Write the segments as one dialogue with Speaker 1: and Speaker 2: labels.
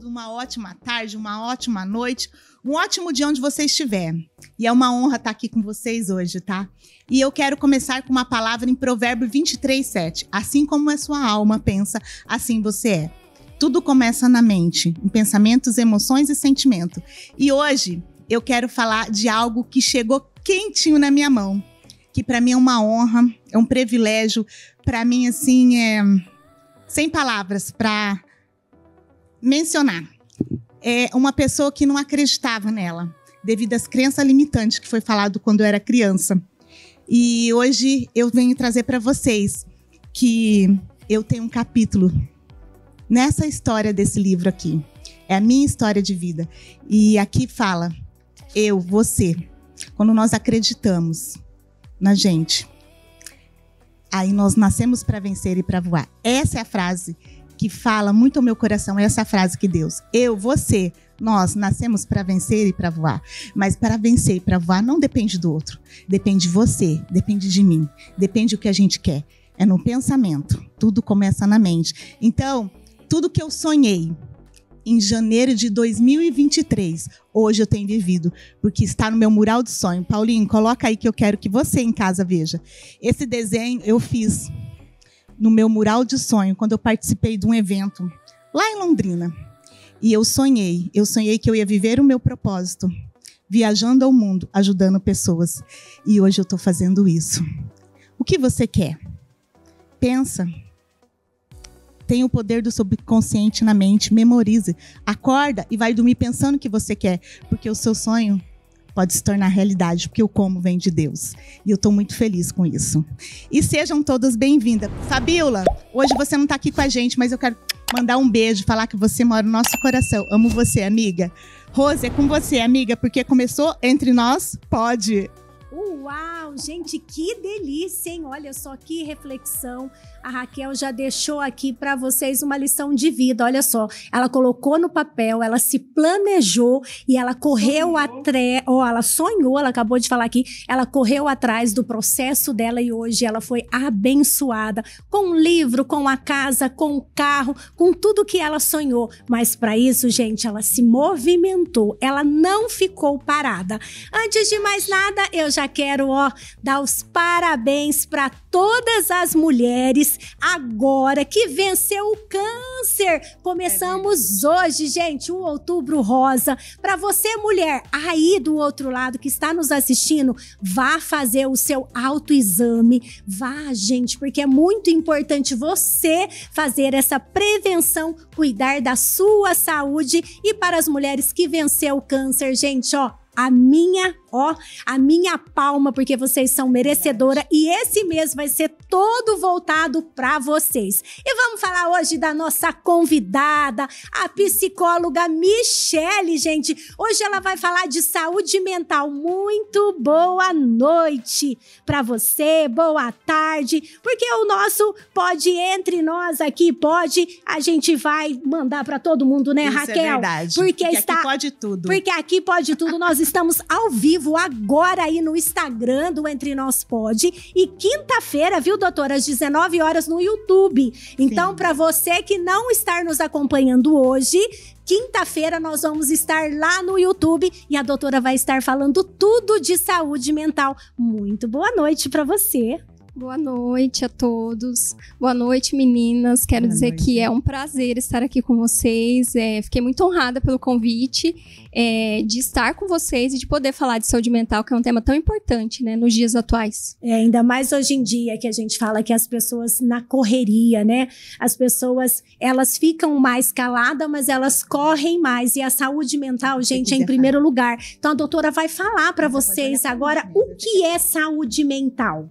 Speaker 1: Uma ótima tarde, uma ótima noite, um ótimo dia onde você estiver. E é uma honra estar aqui com vocês hoje, tá? E eu quero começar com uma palavra em Provérbios 23:7. Assim como a sua alma pensa, assim você é. Tudo começa na mente, em pensamentos, emoções e sentimento. E hoje eu quero falar de algo que chegou quentinho na minha mão, que para mim é uma honra, é um privilégio, para mim assim sem palavras para mencionar. É uma pessoa que não acreditava nela, devido às crenças limitantes que foi falado quando eu era criança. E hoje eu venho trazer para vocês que eu tenho um capítulo nessa história desse livro aqui. É a minha história de vida. E aqui fala, eu, você, quando nós acreditamos na gente, aí nós nascemos para vencer e para voar. Essa é a frase que fala muito ao meu coração, essa frase que Deus, eu, você, nós nascemos para vencer e para voar. Mas para vencer e para voar não depende do outro. Depende de você, depende de mim, depende do que a gente quer. É no pensamento, tudo começa na mente. Então, tudo que eu sonhei em janeiro de 2023, hoje eu tenho vivido, porque está no meu mural de sonho. Paulinho, coloca aí que eu quero que você em casa veja. Esse desenho eu fiz no meu mural de sonho, quando eu participei de um evento lá em Londrina. E eu sonhei que eu ia viver o meu propósito, viajando ao mundo, ajudando pessoas. E hoje eu estou fazendo isso. O que você quer? Pensa. Tem o poder do subconsciente na mente, memorize. Acorda e vai dormir pensando o que você quer, porque o seu sonho pode se tornar realidade, porque o como vem de Deus. E eu estou muito feliz com isso. E sejam todas bem-vindas. Fabiola, hoje você não está aqui com a gente, mas eu quero mandar um beijo, falar que você mora no nosso coração. Amo você, amiga. Rose, é com você, amiga, porque começou entre nós, pode.
Speaker 2: Uau, gente, que delícia, hein? Olha só que reflexão. A Raquel já deixou aqui para vocês uma lição de vida. Olha só, ela colocou no papel, ela se planejou e ela correu atrás. Ela sonhou, ela acabou de falar aqui. Ela correu atrás do processo dela e hoje ela foi abençoada com um livro, com a casa, com o carro, com tudo que ela sonhou. Mas para isso, gente, ela se movimentou. Ela não ficou parada. Antes de mais nada, eu já quero dar os parabéns para todas as mulheres agora que venceu o câncer. Começamos hoje, gente, o Outubro Rosa. Para você, mulher, aí do outro lado que está nos assistindo, vá fazer o seu autoexame. Vá, gente, porque é muito importante você fazer essa prevenção, cuidar da sua saúde. E para as mulheres que venceu o câncer, gente, a minha palma, porque vocês são merecedora e esse mês vai ser todo voltado para vocês. E vamos falar hoje da nossa convidada, a psicóloga Michele, gente. Hoje ela vai falar de saúde mental. Muito boa noite para você, boa tarde, porque o nosso pode entre nós aqui, a gente vai mandar para todo mundo, né,
Speaker 1: isso,
Speaker 2: Raquel?
Speaker 1: É verdade. Porque aqui pode tudo.
Speaker 2: Porque aqui pode tudo. Nós estamos ao vivo agora aí no Instagram do Entre Nós Pode e quinta-feira, viu, doutora, às 19 horas no YouTube. Então, para você que não está nos acompanhando hoje, quinta-feira nós vamos estar lá no YouTube e a doutora vai estar falando tudo de saúde mental. Muito boa noite para você.
Speaker 3: Boa noite a todos. Boa noite, meninas. Quero dizer que é um prazer estar aqui com vocês. Fiquei muito honrada pelo convite de estar com vocês e de poder falar de saúde mental, que é um tema tão importante, né, nos dias atuais.
Speaker 2: Ainda mais hoje em dia que a gente fala que as pessoas na correria, né? As pessoas, elas ficam mais caladas, mas elas correm mais. E a saúde mental, gente, é em primeiro lugar. Então a doutora vai falar para vocês agora o que é saúde mental.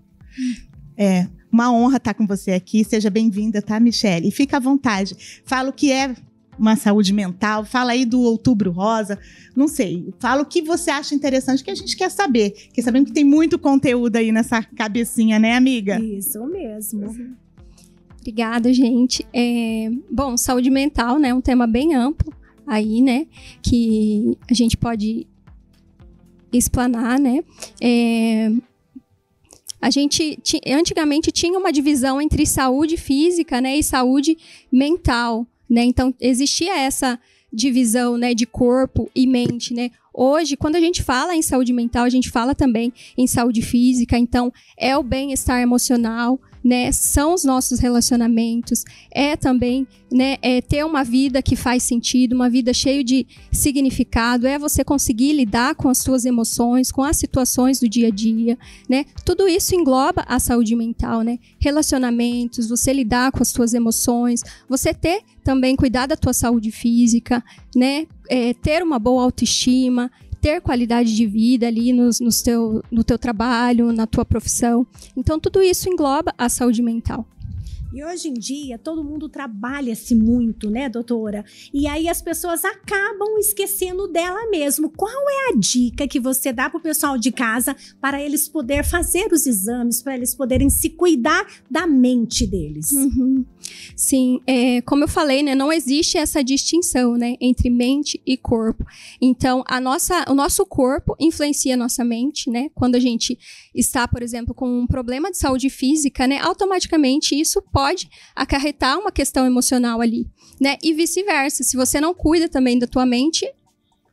Speaker 1: É uma honra estar com você aqui. Seja bem-vinda, tá, Michele? E fica à vontade. Fala o que é uma saúde mental. Fala aí do Outubro Rosa. Não sei. Fala o que você acha interessante, que a gente quer saber. Porque sabemos que tem muito conteúdo aí nessa cabecinha, né, amiga?
Speaker 2: Isso mesmo.
Speaker 3: Obrigada, gente. Bom, saúde mental, né, é um tema bem amplo aí, né, que a gente pode explanar, né. A gente antigamente tinha uma divisão entre saúde física, né, e saúde mental, né. Então existia essa divisão, né, de corpo e mente, né. Hoje, quando a gente fala em saúde mental, a gente fala também em saúde física. Então é o bem-estar emocional, né, são os nossos relacionamentos, também, né, ter uma vida que faz sentido, uma vida cheia de significado, você conseguir lidar com as suas emoções, com as situações do dia a dia, né, tudo isso engloba a saúde mental, né, relacionamentos, você lidar com as suas emoções, você ter também cuidar da tua saúde física, né, ter uma boa autoestima, ter qualidade de vida ali no teu trabalho, na tua profissão. Então, tudo isso engloba a saúde mental.
Speaker 2: E hoje em dia, todo mundo trabalha-se muito, né, doutora? E aí as pessoas acabam esquecendo dela mesmo. Qual é a dica que você dá para o pessoal de casa para eles poderem fazer os exames, para eles poderem se cuidar da mente deles?
Speaker 3: Uhum. Sim, como eu falei, né, não existe essa distinção, né, entre mente e corpo. Então, o nosso corpo influencia a nossa mente, né? Quando a gente está, por exemplo, com um problema de saúde física, né, automaticamente isso pode acarretar uma questão emocional ali, né? E vice-versa, se você não cuida também da tua mente,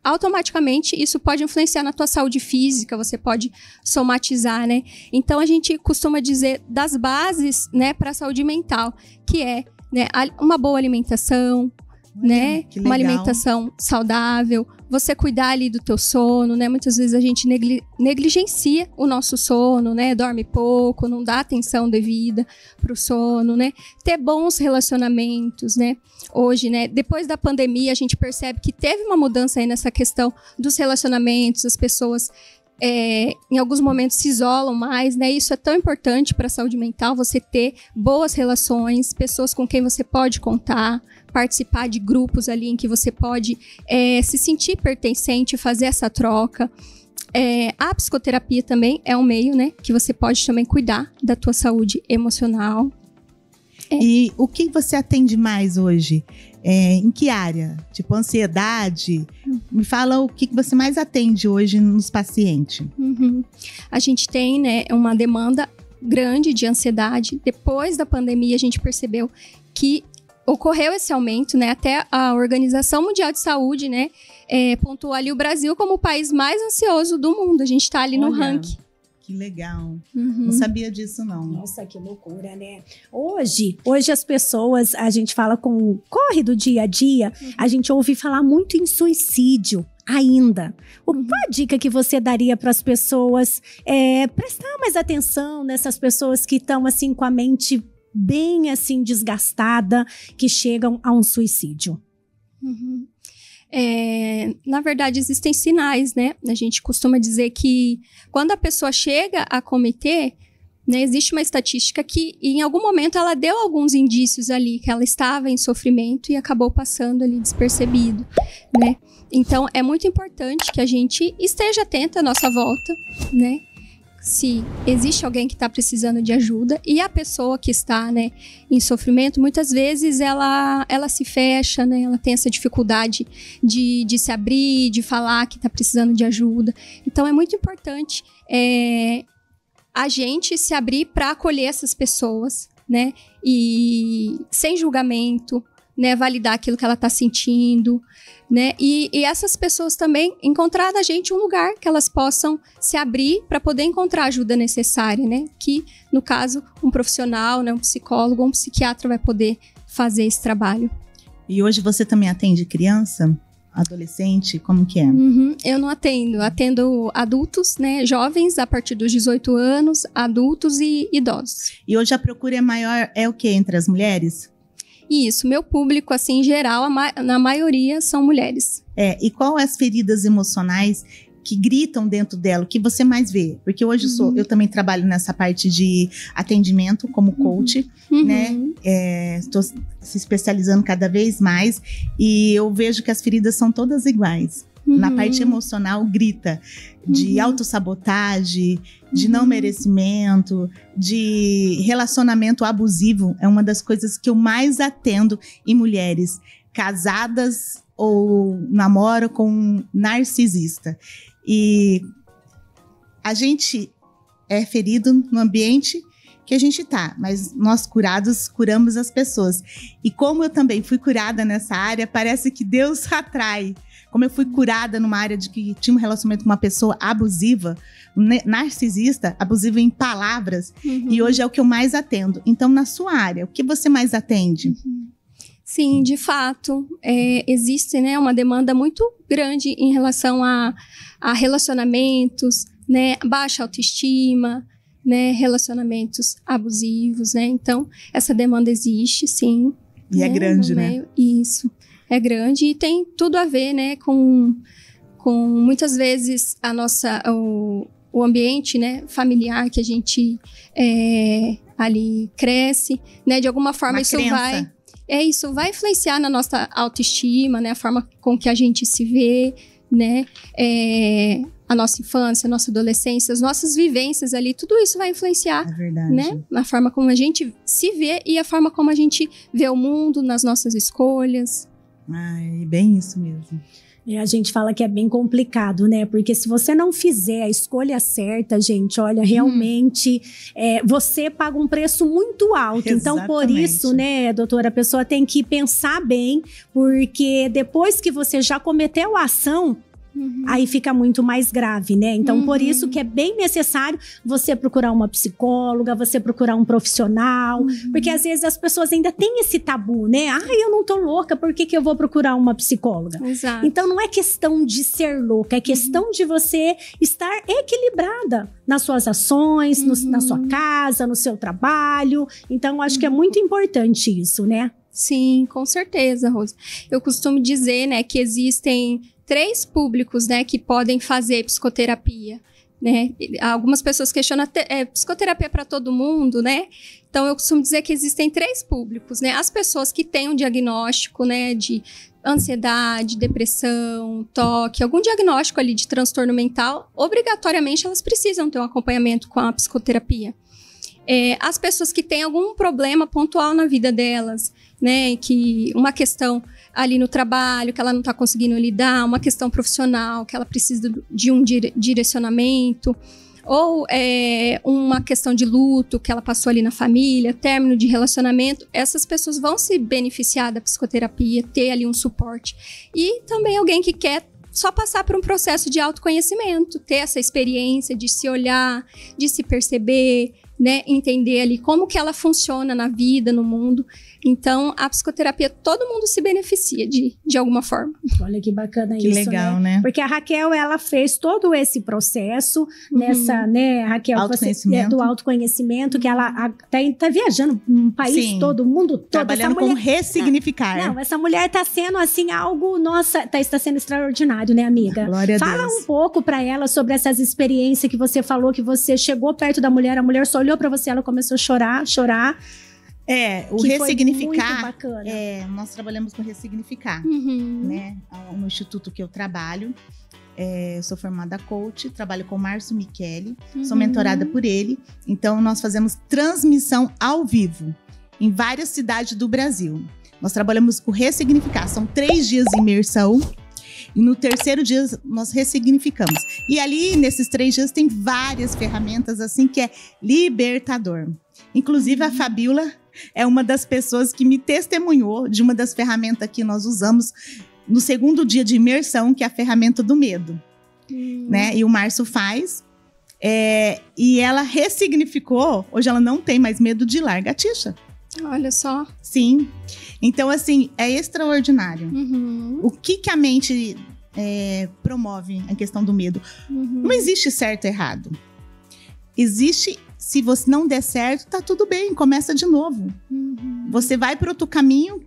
Speaker 3: automaticamente isso pode influenciar na tua saúde física, você pode somatizar, né? Então a gente costuma dizer das bases, né, para a saúde mental, que é, né, uma boa alimentação, né, uma alimentação saudável, você cuidar ali do teu sono, né? Muitas vezes a gente negligencia o nosso sono, né? Dorme pouco, não dá atenção devida pro sono, né? Ter bons relacionamentos, né? Hoje, né? Depois da pandemia, a gente percebe que teve uma mudança aí nessa questão dos relacionamentos, as pessoas em alguns momentos se isolam mais, né? Isso é tão importante para a saúde mental, você ter boas relações, pessoas com quem você pode contar, participar de grupos ali em que você pode se sentir pertencente, fazer essa troca. A psicoterapia também é um meio, né, que você pode também cuidar da tua saúde emocional.
Speaker 1: E o que você atende mais hoje? Em que área? Tipo, ansiedade? Me fala o que você mais atende hoje nos pacientes.
Speaker 3: Uhum. A gente tem, né, uma demanda grande de ansiedade. Depois da pandemia, a gente percebeu que ocorreu esse aumento, né? Até a Organização Mundial de Saúde, né, pontuou ali o Brasil como o país mais ansioso do mundo. A gente está ali no ranking.
Speaker 1: Que legal. Não sabia disso, não.
Speaker 2: Nossa, que loucura, né? Hoje as pessoas, a gente fala com corre do dia a dia, a gente ouve falar muito em suicídio ainda. Qual a dica que você daria para as pessoas prestar mais atenção nessas pessoas que estão assim com a mente bem assim desgastada, que chegam a um suicídio?
Speaker 3: Na verdade, existem sinais, né? A gente costuma dizer que quando a pessoa chega a cometer, né, existe uma estatística que em algum momento ela deu alguns indícios ali, que ela estava em sofrimento e acabou passando ali despercebido, né? Então, é muito importante que a gente esteja atento à nossa volta, né? Se existe alguém que está precisando de ajuda e a pessoa que está, né, em sofrimento, muitas vezes ela se fecha, né, ela tem essa dificuldade de se abrir, de falar que está precisando de ajuda. Então é muito importante a gente se abrir para acolher essas pessoas, né, e sem julgamento, né, validar aquilo que ela está sentindo, né, e essas pessoas também encontrar da gente um lugar que elas possam se abrir para poder encontrar a ajuda necessária, né, que no caso um profissional, né, um psicólogo, um psiquiatra vai poder fazer esse trabalho.
Speaker 1: E hoje você também atende criança, adolescente, como que é?
Speaker 3: Eu não atendo adultos, né, jovens a partir dos 18 anos, adultos e idosos.
Speaker 1: E hoje a procura maior é o que entre as mulheres?
Speaker 3: Isso, meu público, assim, em geral, na maioria, são mulheres.
Speaker 1: E qual as feridas emocionais que gritam dentro dela, o que você mais vê? Porque hoje eu também trabalho nessa parte de atendimento como coach, né? Estou se especializando cada vez mais e eu vejo que as feridas são todas iguais. Na parte emocional, grita de autossabotagem, de não merecimento, de relacionamento abusivo. É uma das coisas que eu mais atendo em mulheres casadas ou namoram com um narcisista. E a gente é ferido no ambiente que a gente tá, mas nós curados curamos as pessoas. E como eu também fui curada nessa área, parece que Deus atrai. Como eu fui curada numa área de que tinha um relacionamento com uma pessoa abusiva, narcisista, abusiva em palavras, e hoje é o que eu mais atendo. Então, na sua área, o que você mais atende?
Speaker 3: Sim, de fato, existe, né, uma demanda muito grande em relação a relacionamentos, né, baixa autoestima, né, relacionamentos abusivos, né? Então, essa demanda existe, sim.
Speaker 1: E é grande, né?
Speaker 3: Isso. É grande e tem tudo a ver, né, com muitas vezes o ambiente, né, familiar que a gente ali cresce, né, de alguma forma isso vai influenciar na nossa autoestima, né, a forma com que a gente se vê, né, a nossa infância, a nossa adolescência, as nossas vivências ali, tudo isso vai influenciar, né, na forma como a gente se vê e a forma como a gente vê o mundo, nas nossas escolhas.
Speaker 1: Ai, bem isso mesmo.
Speaker 2: A gente fala que é bem complicado, né? Porque se você não fizer a escolha certa, gente, olha, realmente você paga um preço muito alto.
Speaker 1: Exatamente.
Speaker 2: Então, por isso, né, doutora, a pessoa tem que pensar bem, porque depois que você já cometeu a ação, aí fica muito mais grave, né? Então, por isso que é bem necessário você procurar uma psicóloga, você procurar um profissional, porque às vezes as pessoas ainda têm esse tabu, né? Eu não tô louca, por que eu vou procurar uma psicóloga?
Speaker 3: Exato.
Speaker 2: Então, não é questão de ser louca, é questão de você estar equilibrada nas suas ações, na sua casa, no seu trabalho. Então, acho que é muito importante isso, né?
Speaker 3: Sim, com certeza, Rosa. Eu costumo dizer, né, que existem 3 públicos, né, que podem fazer psicoterapia, né? Algumas pessoas questionam, psicoterapia para todo mundo, né? Então, eu costumo dizer que existem 3 públicos, né? As pessoas que têm um diagnóstico, né, de ansiedade, depressão, toque, algum diagnóstico ali de transtorno mental, obrigatoriamente elas precisam ter um acompanhamento com a psicoterapia. As pessoas que têm algum problema pontual na vida delas, né, que uma questão ali no trabalho, que ela não está conseguindo lidar, uma questão profissional, que ela precisa de um direcionamento, ou uma questão de luto que ela passou ali na família, término de relacionamento, essas pessoas vão se beneficiar da psicoterapia, ter ali um suporte. E também alguém que quer só passar por um processo de autoconhecimento, ter essa experiência de se olhar, de se perceber, né, entender ali como que ela funciona na vida, no mundo. Então, a psicoterapia, todo mundo se beneficia de alguma forma.
Speaker 2: Olha que bacana
Speaker 1: que
Speaker 2: isso,
Speaker 1: legal, né?
Speaker 2: Porque a Raquel, ela fez todo esse processo nessa, né, Raquel,
Speaker 1: autoconhecimento.
Speaker 2: Do autoconhecimento, que ela tá viajando no país todo, o mundo todo.
Speaker 1: Trabalhando com ressignificar.
Speaker 2: Não, essa mulher tá sendo, assim, algo, nossa, está sendo extraordinário, né, amiga?
Speaker 1: Glória a Deus.
Speaker 2: Fala um pouco pra ela sobre essas experiências que você falou, que você chegou perto da mulher, a mulher só olhou pra você, ela começou a chorar.
Speaker 1: O ressignificar,
Speaker 2: muito bacana.
Speaker 1: Nós trabalhamos com ressignificar, né? No instituto que eu trabalho, eu sou formada coach, trabalho com o Márcio Michele, sou mentorada por ele. Então, nós fazemos transmissão ao vivo em várias cidades do Brasil. Nós trabalhamos com ressignificar, são 3 dias de imersão. E no 3º dia, nós ressignificamos. E ali, nesses 3 dias, tem várias ferramentas, assim, que é libertador. Inclusive, a Fabiola é uma das pessoas que me testemunhou de uma das ferramentas que nós usamos no 2º dia de imersão, que é a ferramenta do medo. Né? E o Márcio faz. E ela ressignificou. Hoje ela não tem mais medo de lagartixa.
Speaker 3: Olha só.
Speaker 1: Sim. Então, assim, é extraordinário. O que a mente promove a questão do medo? Não existe certo e errado. Existe, se você não der certo, tá tudo bem, começa de novo. Você vai para outro caminho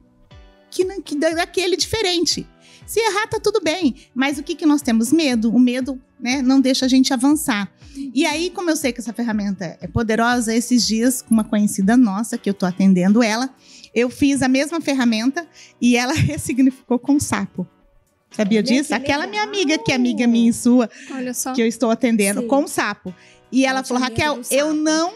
Speaker 1: que daquele diferente. Se errar, tá tudo bem. Mas o que nós temos? Medo. O medo, né, não deixa a gente avançar. E aí, como eu sei que essa ferramenta é poderosa, esses dias, com uma conhecida nossa, que eu tô atendendo ela, eu fiz a mesma ferramenta e ela ressignificou com sapo. Sabia disso? Aquela minha amiga, que é amiga minha e sua,
Speaker 3: Olha só.
Speaker 1: que eu estou atendendo,
Speaker 2: Sim.
Speaker 1: com sapo. E ela falou, Raquel, eu não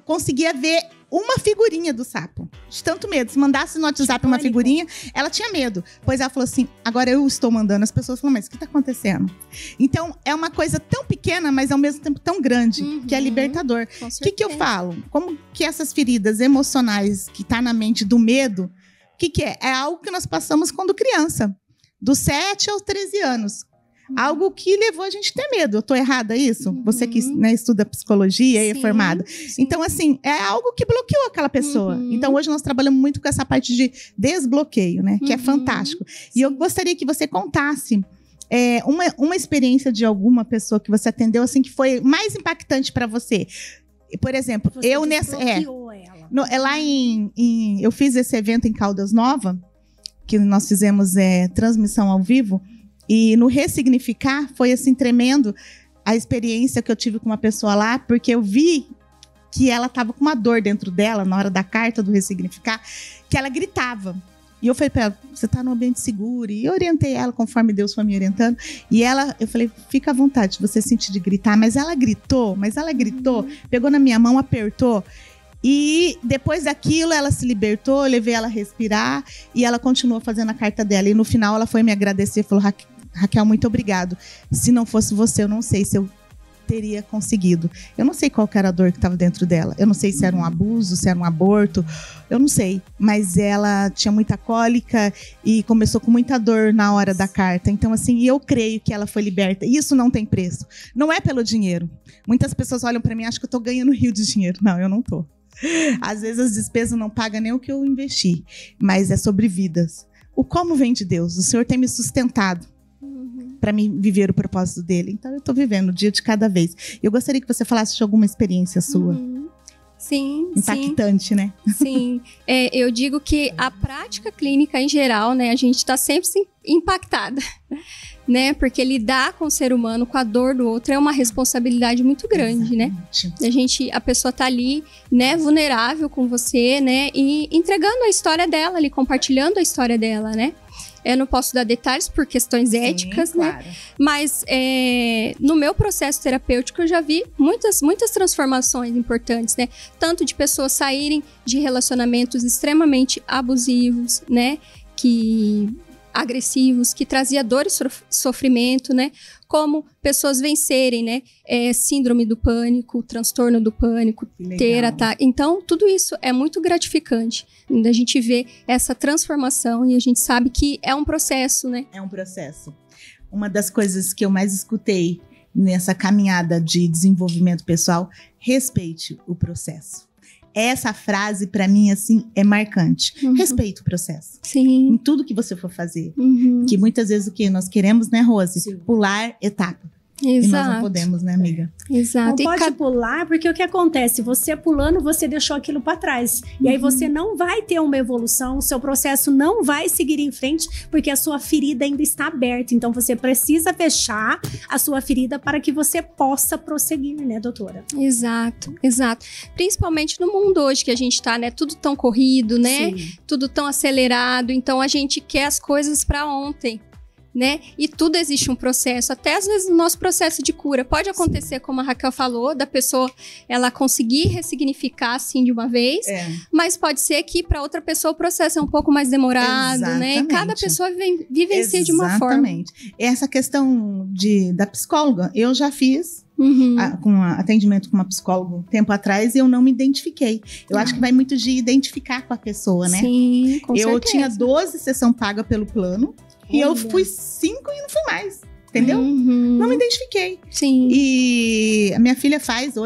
Speaker 1: conseguia ver uma figurinha do sapo. De tanto medo. Se mandasse no WhatsApp uma figurinha, ela tinha medo. Pois ela falou assim, agora eu estou mandando. As pessoas falam, mas o que está acontecendo? Então, é uma coisa tão pequena, mas ao mesmo tempo tão grande, que é libertador. O que eu falo? Como que essas feridas emocionais que tá na mente do medo, o que é? É algo que nós passamos quando criança. Dos 7 aos 13 anos. Algo que levou a gente a ter medo. Eu tô errada isso? Você que, né, estuda psicologia e é formada. Então, assim, é algo que bloqueou aquela pessoa. Então, hoje nós trabalhamos muito com essa parte de desbloqueio, né? Que é fantástico. E eu gostaria que você contasse uma experiência de alguma pessoa que você atendeu, assim, que foi mais impactante para você. Por exemplo,
Speaker 2: Você
Speaker 1: eu nessa... lá eu fiz esse evento em Caldas Nova, que nós fizemos transmissão ao vivo, e no Ressignificar foi assim tremendo a experiência que eu tive com uma pessoa lá, porque eu vi que ela estava com uma dor dentro dela na hora da carta do Ressignificar, que ela gritava. E eu falei para ela, você está num ambiente seguro, e eu orientei ela conforme Deus foi me orientando, e eu falei, fica à vontade, você sentir de gritar, mas ela gritou, pegou na minha mão, apertou. E depois daquilo, ela se libertou, eu levei ela a respirar e ela continuou fazendo a carta dela. E no final, ela foi me agradecer e falou, Raquel, muito obrigado. Se não fosse você, eu não sei se eu teria conseguido. Eu não sei qual que era a dor que estava dentro dela. Eu não sei se era um abuso, se era um aborto. Eu não sei. Mas ela tinha muita cólica e começou com muita dor na hora da carta. Então, assim, eu creio que ela foi liberta. E isso não tem preço. Não é pelo dinheiro. Muitas pessoas olham para mim e acham que eu estou ganhando rio de dinheiro. Não, eu não estou. Às vezes as despesas não pagam nem o que eu investi, mas é sobre vidas. O como vem de Deus. O Senhor tem me sustentado para mim viver o propósito dele. Então eu estou vivendo o dia de cada vez. Eu gostaria que você falasse de alguma experiência sua.
Speaker 3: Sim,
Speaker 1: impactante, né?
Speaker 3: Sim. Eu digo que a prática clínica em geral, né, a gente está sempre impactada, né? Porque lidar com o ser humano, com a dor do outro, é uma responsabilidade muito grande, né? A pessoa tá ali, né, vulnerável com você, né? E entregando a história dela ali, compartilhando a história dela, né? Eu não posso dar detalhes por questões éticas, né? Claro. Mas no meu processo terapêutico eu já vi muitas transformações importantes, né? Tanto de pessoas saírem de relacionamentos extremamente abusivos, né? Agressivos, que trazia dor e sofrimento, né? Como pessoas vencerem, né? Síndrome do pânico, transtorno do pânico, ter ataque. Então, tudo isso é muito gratificante. A gente vê essa transformação e a gente sabe que é um processo, né? É um processo. Uma das coisas que eu mais escutei nessa caminhada de desenvolvimento pessoal, respeite o processo. Essa frase, pra mim, assim, é marcante. Respeite o processo. Sim.
Speaker 1: Em tudo que você for fazer. Que muitas vezes o que nós queremos, né, Rose? Sim. Pular etapa. Exato. E nós não podemos, né, amiga?
Speaker 2: Exato. Não pode pular, porque o que acontece? Você pulando, você deixou aquilo pra trás. E aí você não vai ter uma evolução, o seu processo não vai seguir em frente, porque a sua ferida ainda está aberta. Então você precisa fechar a sua ferida para que você possa prosseguir, né, doutora?
Speaker 3: Exato, exato. Principalmente no mundo hoje que a gente tá, né? Tudo tão corrido, né? Sim. Tudo tão acelerado. Então a gente quer as coisas pra ontem, né? E tudo existe um processo, até às vezes no nosso processo de cura. Pode acontecer, como a Raquel falou, da pessoa ela conseguir ressignificar assim de uma vez, mas pode ser que para outra pessoa o processo é um pouco mais demorado, né? E cada pessoa vivencia de uma forma.
Speaker 1: Essa questão da psicóloga, eu já fiz com atendimento com uma psicóloga um tempo atrás e eu não me identifiquei. Eu acho que vai muito de identificar com a pessoa, né?
Speaker 3: Sim, com certeza.
Speaker 1: Eu tinha 12 sessão paga pelo plano. E eu fui 5 e não fui mais, entendeu? Não me identifiquei.
Speaker 3: Sim.
Speaker 1: E a minha filha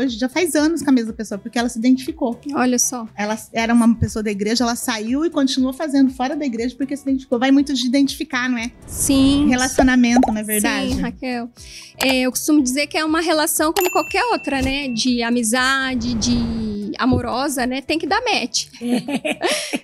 Speaker 1: já faz anos com a mesma pessoa, porque ela se identificou.
Speaker 3: Olha só.
Speaker 1: Ela era uma pessoa da igreja, ela saiu e continuou fazendo fora da igreja porque se identificou. Vai muito de identificar, não é?
Speaker 3: Sim.
Speaker 1: Relacionamento, não é verdade?
Speaker 3: Sim, Raquel. Eu costumo dizer que é uma relação como qualquer outra, né? De amizade, de amorosa, né? Tem que dar match.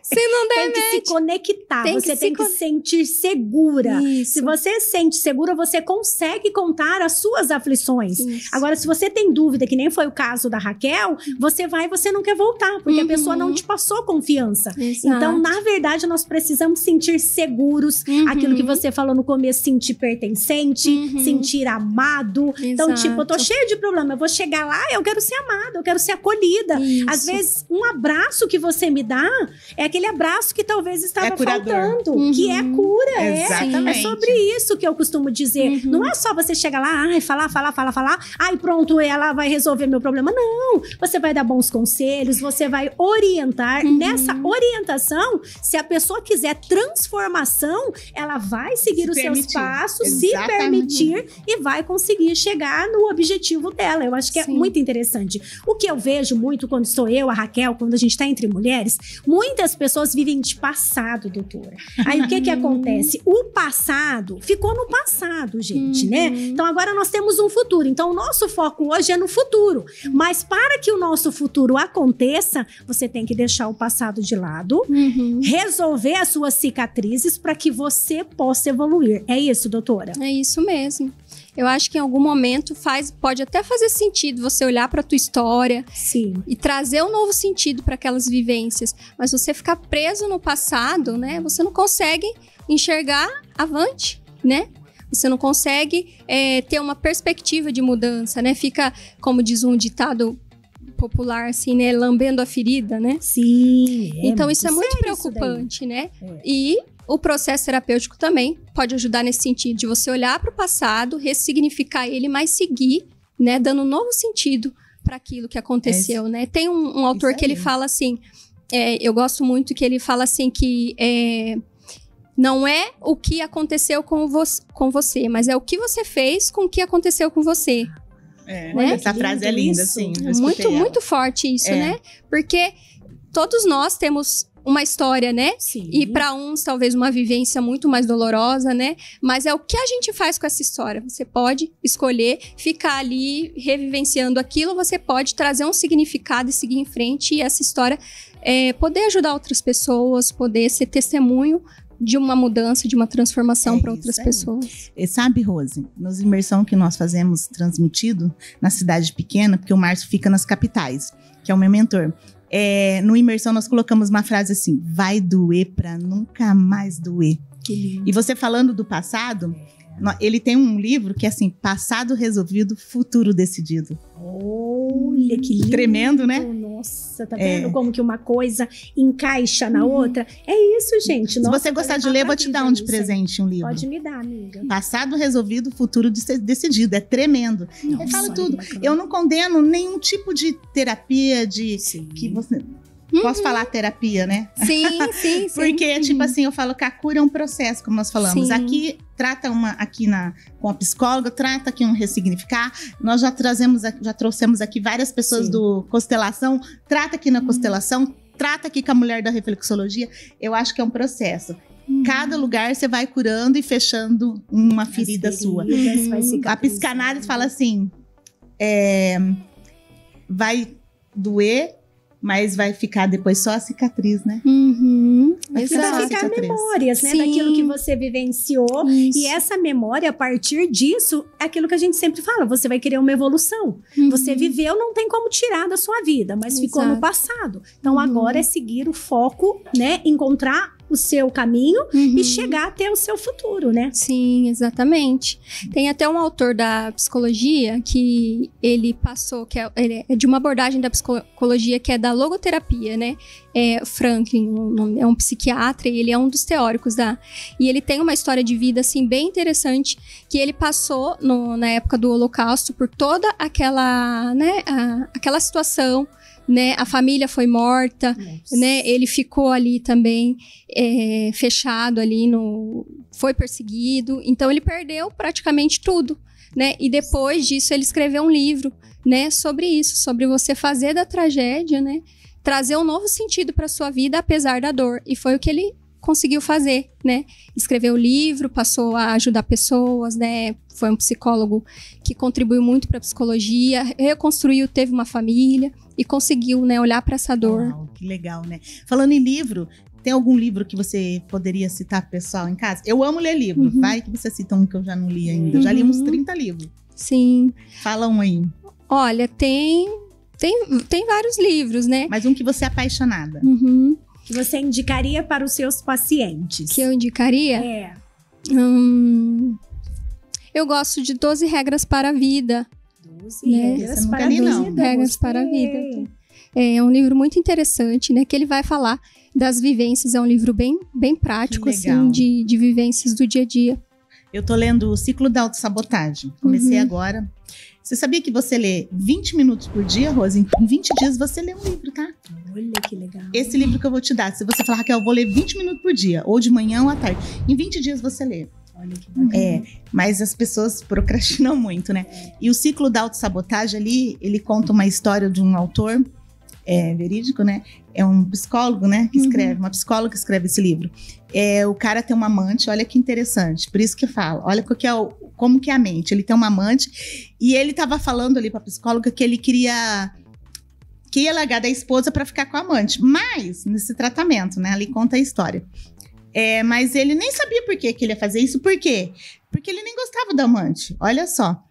Speaker 3: Se não der match...
Speaker 2: Tem que se conectar, você tem que se sentir segura.
Speaker 3: Isso.
Speaker 2: Se você se sente segura, você consegue contar as suas aflições.
Speaker 3: Isso.
Speaker 2: Agora, se você tem dúvida, que nem foi o caso da Raquel, você vai e você não quer voltar, porque a pessoa não te passou confiança.
Speaker 3: Exato.
Speaker 2: Então, na verdade, nós precisamos sentir seguros. Aquilo que você falou no começo, sentir pertencente, sentir amado. Então, tipo, eu tô cheia de problema, eu vou chegar lá, eu quero ser amada, eu quero ser acolhida.
Speaker 3: Isso.
Speaker 2: Às vezes, um abraço que você me dá é aquele abraço que talvez estava faltando, que é cura.
Speaker 1: Exatamente.
Speaker 2: É sobre isso que eu costumo dizer. Não é só você chegar lá, falar, ai, pronto, ela vai resolver meu problema. Não, você vai dar bons conselhos, você vai orientar. Nessa orientação, se a pessoa quiser transformação, ela vai seguir os seus passos, se permitir e vai conseguir chegar no objetivo dela. Eu acho que é muito interessante. O que eu vejo muito quando sou eu, a Raquel, quando a gente tá entre mulheres, muitas pessoas vivem de passado, doutora. Aí o que acontece? O passado ficou no passado, gente, né? Então agora nós temos um futuro. Então o nosso foco hoje é no futuro. Mas para que o nosso futuro aconteça, você tem que deixar o passado de lado, resolver as suas cicatrizes para que você possa evoluir. É isso, doutora?
Speaker 3: É isso mesmo. Eu acho que em algum momento pode até fazer sentido você olhar para a tua história e trazer um novo sentido para aquelas vivências. Mas você ficar preso no passado, né? Você não consegue enxergar avante, né? Você não consegue ter uma perspectiva de mudança, né? Fica, como diz um ditado popular, assim, né? Lambendo a ferida, né?
Speaker 2: Sim.
Speaker 3: Então isso é muito preocupante, né? E o processo terapêutico também pode ajudar nesse sentido, de você olhar para o passado, ressignificar ele, mas seguir, né? Dando um novo sentido para aquilo que aconteceu, né? Tem um autor que ele fala assim, eu gosto muito que ele fala assim que não é o que aconteceu com você, mas é o que você fez com o que aconteceu com você.
Speaker 1: Né? Essa frase é linda, sim.
Speaker 3: Muito forte isso, né? Porque todos nós temos uma história, né?
Speaker 2: Sim.
Speaker 3: E para uns, talvez, uma vivência muito mais dolorosa, né? Mas é o que a gente faz com essa história. Você pode escolher ficar ali revivenciando aquilo, você pode trazer um significado e seguir em frente. E essa história poder ajudar outras pessoas, poder ser testemunho de uma mudança, de uma transformação para outras pessoas.
Speaker 1: E sabe, Rose, nas imersão que nós fazemos transmitido na cidade pequena, porque o Márcio fica nas capitais, que é o meu mentor. No imersão nós colocamos uma frase assim: vai doer pra nunca mais doer.
Speaker 2: Que lindo.
Speaker 1: E você falando do passado, ele tem um livro que é assim: passado resolvido, futuro decidido.
Speaker 2: Olha, que lindo.
Speaker 1: Tremendo, né?
Speaker 2: Nossa, tá vendo como que uma coisa encaixa na outra? É isso, gente.
Speaker 1: Se você gostar de ler, eu vou te dar de presente um livro.
Speaker 2: Pode me dar, amiga.
Speaker 1: Passado resolvido, futuro decidido. É tremendo. Ele fala tudo. Eu não condeno nenhum tipo de terapia que você... Posso falar terapia, né?
Speaker 3: Sim.
Speaker 1: Porque, tipo assim, eu falo que a cura é um processo, como nós falamos.
Speaker 3: Sim.
Speaker 1: Aqui, trata com a psicóloga, trata aqui um ressignificar. Nós já trouxemos aqui várias pessoas do Constelação. Trata aqui na Constelação, trata aqui com a mulher da reflexologia. Eu acho que é um processo. Cada lugar você vai curando e fechando uma ferida sua. A psicanálise fala assim, vai doer, mas vai ficar depois só a cicatriz, né?
Speaker 2: Vai ficar memórias, né? Daquilo que você vivenciou. Isso. E essa memória, a partir disso, é aquilo que a gente sempre fala. Você vai querer uma evolução. Você viveu, não tem como tirar da sua vida, mas ficou no passado. Então, agora é seguir o foco, né? Encontrar o seu caminho e chegar até o seu futuro, né?
Speaker 3: Sim, exatamente. Tem até um autor da psicologia que ele passou, ele é de uma abordagem da psicologia que é da logoterapia, né? Franklin, é um psiquiatra e ele é um dos teóricos e ele tem uma história de vida, assim, bem interessante, que ele passou na época do Holocausto por toda aquela, né, aquela situação, né, a família foi morta, né, ele ficou ali também fechado ali, foi perseguido, então ele perdeu praticamente tudo, né, e depois disso ele escreveu um livro, né, sobre isso, sobre você fazer da tragédia, né, trazer um novo sentido para sua vida apesar da dor, e foi o que ele conseguiu fazer, né? Escreveu o livro, passou a ajudar pessoas, né? Foi um psicólogo que contribuiu muito para a psicologia, reconstruiu, teve uma família e conseguiu, né, olhar para essa dor.
Speaker 1: Uau, que legal, né? Falando em livro, tem algum livro que você poderia citar pro pessoal em casa? Eu amo ler livro. Vai que você cita um que eu já não li ainda. Eu já li uns 30 livros.
Speaker 3: Sim.
Speaker 1: Fala um aí.
Speaker 3: Olha, tem vários livros, né?
Speaker 1: Mas um que você é apaixonada.
Speaker 2: Que você indicaria para os seus pacientes?
Speaker 3: Que eu indicaria?
Speaker 2: É.
Speaker 3: Eu gosto de 12 Regras para a Vida.
Speaker 2: 12
Speaker 3: né?
Speaker 2: regras
Speaker 1: Esse eu
Speaker 2: para a
Speaker 1: nunca li,
Speaker 2: vida.
Speaker 1: não.
Speaker 3: Regras para a Vida. É um livro muito interessante, né? Que ele vai falar das vivências. É um livro bem prático,
Speaker 1: legal.
Speaker 3: assim, de vivências do dia a dia.
Speaker 1: Eu tô lendo O Ciclo da Autossabotagem. Comecei agora. Você sabia que você lê 20 minutos por dia, Rose? Em 20 dias você lê um livro, tá?
Speaker 2: Olha que legal.
Speaker 1: Esse livro que eu vou te dar. Se você falar, Raquel, eu vou ler 20 minutos por dia. Ou de manhã ou à tarde. Em 20 dias você lê.
Speaker 2: Olha que bacana.
Speaker 1: Mas as pessoas procrastinam muito, né? E O Ciclo da Autossabotagem ali, ele conta uma história de um autor verídico, né? É um psicólogo, né? Que escreve, uma psicóloga que escreve esse livro. O cara tem uma amante, olha que interessante. Por isso que fala, olha como que é a mente. Ele tem uma amante e ele tava falando ali pra psicóloga que ele que ia largar da esposa pra ficar com a amante. Mas, nesse tratamento, né? Ali conta a história. Mas ele nem sabia por que ele ia fazer isso. Por quê? Porque ele nem gostava da amante. Olha só.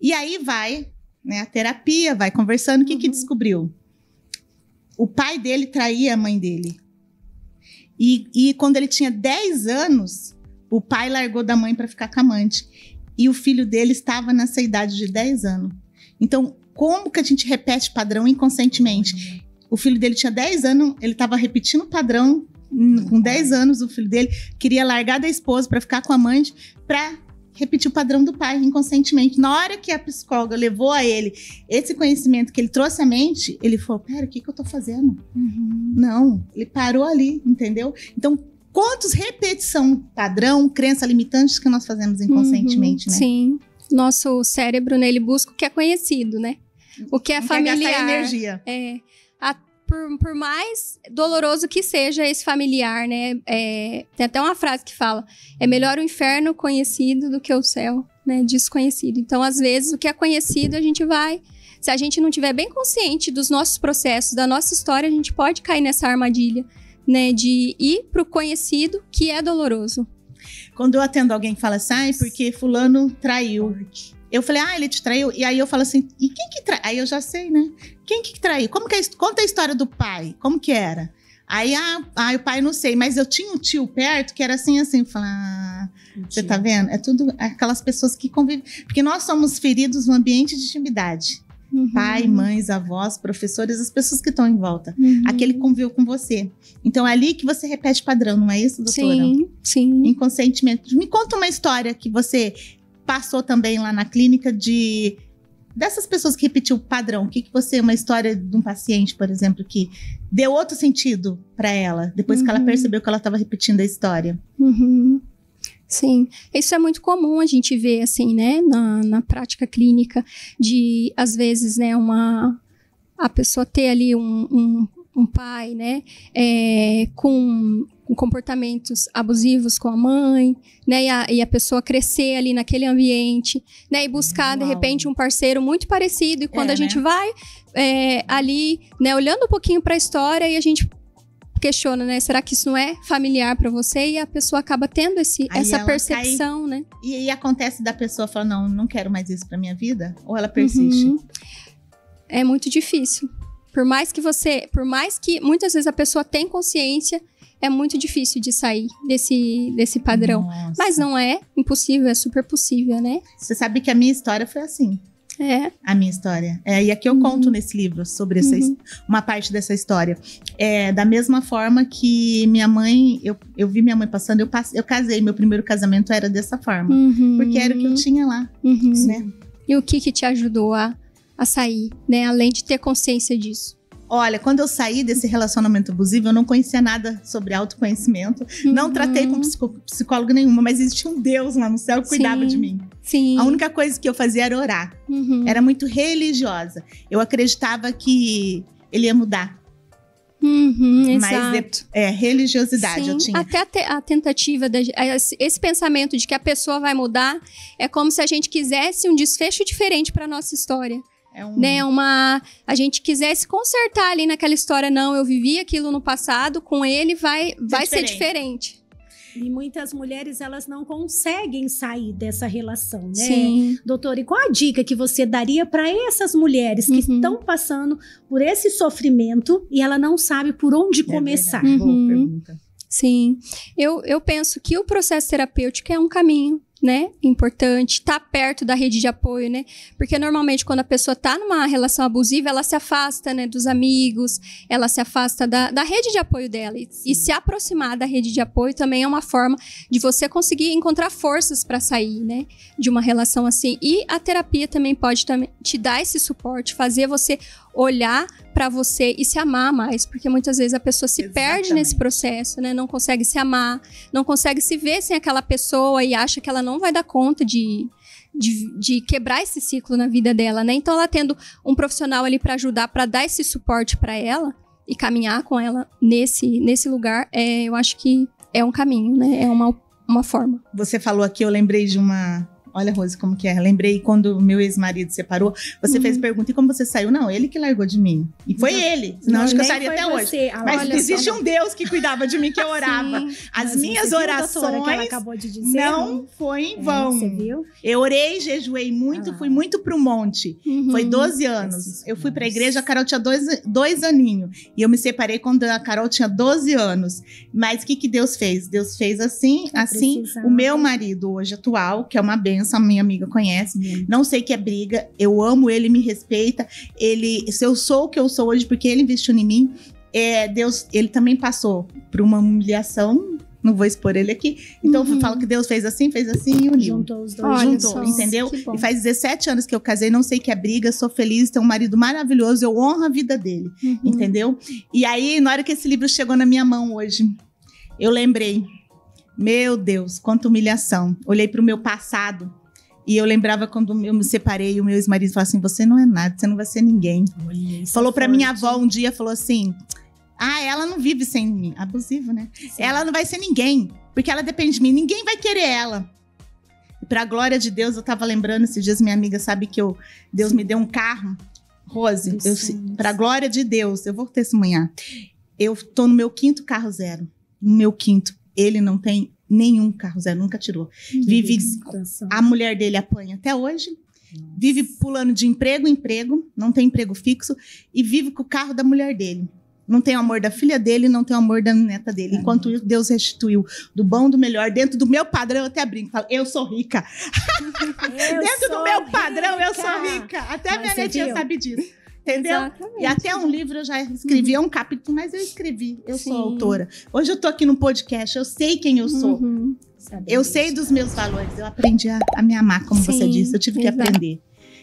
Speaker 1: E aí vai, né, a terapia, vai conversando. O que descobriu? O pai dele traía a mãe dele. E quando ele tinha 10 anos, o pai largou da mãe para ficar com a amante. E o filho dele estava nessa idade de 10 anos. Então, como que a gente repete padrão inconscientemente? O filho dele tinha 10 anos, ele estava repetindo o padrão. Com 10 anos, o filho dele queria largar da esposa para ficar com a amante, para repetir o padrão do pai inconscientemente. Na hora que a psicóloga levou a ele esse conhecimento que ele trouxe à mente, ele falou, pera, o que eu tô fazendo? Não, ele parou ali, entendeu? Então, quantos repetição padrão, crença limitantes que nós fazemos inconscientemente, né?
Speaker 3: Sim. Nosso cérebro, né, ele busca o que é conhecido, né? O que é familiar.
Speaker 1: Quer gastar energia.
Speaker 3: Por mais doloroso que seja esse familiar, né? Tem até uma frase que fala: é melhor o inferno conhecido do que o céu, né, desconhecido. Então, às vezes, o que é conhecido, a gente vai... Se a gente não tiver bem consciente dos nossos processos, da nossa história, a gente pode cair nessa armadilha, né? De ir pro conhecido, que é doloroso.
Speaker 1: Quando eu atendo alguém que fala assim, porque fulano traiu. Eu falei, ele te traiu? E aí eu falo assim, e quem que traiu? Aí eu já sei, né? Quem que traiu? Como que é? Conta a história do pai. Como que era? Aí, o pai não sei. Mas eu tinha um tio perto que era assim. Falar, você tá vendo? É tudo aquelas pessoas que convivem. Porque nós somos feridos no ambiente de intimidade. Pai, mães, avós, professores, as pessoas que estão em volta. Aquele que conviveu com você. Então é ali que você repete padrão, não é isso, doutora?
Speaker 3: Sim.
Speaker 1: Inconscientemente. Me conta uma história que você passou também lá na clínica dessas pessoas que repetiu o padrão. O que você, uma história de um paciente, por exemplo, que deu outro sentido para ela, depois que ela percebeu que ela estava repetindo a história.
Speaker 3: Sim, isso é muito comum a gente ver, assim, né, na prática clínica, de, às vezes, né, a pessoa ter ali um pai, né, com comportamentos abusivos com a mãe, né, e a pessoa crescer ali naquele ambiente, né, e buscar, de repente, um parceiro muito parecido, e quando a gente vai ali, né, olhando um pouquinho para a história, e a gente questiona, né, será que isso não é familiar para você? E a pessoa acaba tendo essa percepção, né?
Speaker 1: E acontece da pessoa falar, não quero mais isso para minha vida? Ou ela persiste?
Speaker 3: É muito difícil. Por mais que muitas vezes a pessoa tem consciência, é muito difícil de sair desse padrão.
Speaker 1: Nossa.
Speaker 3: Mas não é impossível, é super possível, né?
Speaker 1: Você sabe que a minha história foi assim. A minha história. E aqui eu conto nesse livro sobre uma parte dessa história. Da mesma forma que minha mãe, eu vi minha mãe passando, eu casei, meu primeiro casamento era dessa forma. Porque era o que eu tinha lá, né?
Speaker 3: E o que te ajudou a sair, né? Além de ter consciência disso.
Speaker 1: Olha, quando eu saí desse relacionamento abusivo, eu não conhecia nada sobre autoconhecimento. Não tratei com psicóloga nenhuma, mas existia um Deus lá no céu que cuidava de mim.
Speaker 3: Sim.
Speaker 1: A única coisa que eu fazia era orar. Era muito religiosa. Eu acreditava que ele ia mudar. Mas religiosidade
Speaker 3: Sim,
Speaker 1: eu tinha.
Speaker 3: Até a tentativa, esse pensamento de que a pessoa vai mudar, é como se a gente quisesse um desfecho diferente para nossa história. Né, a gente quisesse consertar ali naquela história. Não, eu vivi aquilo no passado, com ele vai ser diferente.
Speaker 2: E muitas mulheres, elas não conseguem sair dessa relação, né?
Speaker 3: Sim.
Speaker 2: Doutora, e qual a dica que você daria para essas mulheres que estão passando por esse sofrimento e ela não sabe por onde começar?
Speaker 1: Boa pergunta.
Speaker 3: Sim, eu penso que o processo terapêutico é um caminho, né, importante, tá perto da rede de apoio, né, porque normalmente quando a pessoa tá numa relação abusiva, ela se afasta, né, dos amigos, ela se afasta da rede de apoio dela, e se aproximar da rede de apoio também é uma forma de você conseguir encontrar forças para sair, né, de uma relação assim. E a terapia também pode te dar esse suporte, fazer você olhar para você e se amar mais, porque muitas vezes a pessoa se perde nesse processo, né? Não consegue se amar, não consegue se ver sem aquela pessoa e acha que ela não vai dar conta de quebrar esse ciclo na vida dela, né? Então, ela tendo um profissional ali para ajudar, para dar esse suporte para ela e caminhar com ela nesse lugar, eu acho que é um caminho, né? É uma forma.
Speaker 1: Você falou aqui, eu lembrei de uma... Olha, Rose, como que é. Lembrei quando meu ex-marido separou, você fez pergunta, e como você saiu? Não, ele que largou de mim. E foi ele. Senão acho que eu estaria até hoje. Mas existe um Deus que cuidava de mim, que eu orava. As minhas orações que ela acabou de dizer, não foi em vão.
Speaker 2: Você viu?
Speaker 1: Eu orei, jejuei muito, fui muito pro monte. Foi 12 anos. Eu fui pra igreja, a Carol tinha 2 aninhos. E eu me separei quando a Carol tinha 12 anos. Mas o que Deus fez? Deus fez assim. O meu marido hoje atual, que é uma bênção, a minha amiga conhece, não sei que é briga, eu amo ele, me respeita, se eu sou o que eu sou hoje, porque ele investiu em mim, Deus, ele também passou por uma humilhação, não vou expor ele aqui, então eu falo que Deus fez assim e uniu.
Speaker 2: Juntou os dois.
Speaker 1: Juntou, entendeu? E faz 17 anos que eu casei, não sei que é briga, sou feliz, tenho um marido maravilhoso, eu honro a vida dele, entendeu? E aí, na hora que esse livro chegou na minha mão hoje, eu lembrei, meu Deus, quanta humilhação. Olhei para o meu passado e eu lembrava quando eu me separei e o meu ex-marido falou assim, você não é nada, você não vai ser ninguém. Falou para minha avó um dia, falou assim, ela não vive sem mim. Abusivo, né? Sim. Ela não vai ser ninguém, porque ela depende de mim. Ninguém vai querer ela. E pra glória de Deus, eu tava lembrando esses dias, minha amiga sabe que Deus me deu um carro. Rose, pra glória de Deus, eu vou testemunhar. Eu tô no meu 5º carro zero. No meu 5º. Ele não tem nenhum carro zero, nunca tirou. Vive, a mulher dele apanha até hoje. Nossa. Vive pulando de emprego em emprego, não tem emprego fixo. E vive com o carro da mulher dele. Não tem o amor da filha dele, não tem o amor da neta dele. Enquanto isso, Deus restituiu do bom, do melhor. Dentro do meu padrão, eu até brinco. Falo, eu sou rica. Dentro do meu padrão, eu sou rica. Até minha netinha sabe disso. Entendeu? Exatamente. E até um livro eu já escrevi, é um capítulo, mas eu escrevi. Eu sou autora. Hoje eu tô aqui no podcast, eu sei quem eu sou. Eu sei dos meus valores. Eu aprendi a me amar, como você disse. Eu tive que aprender.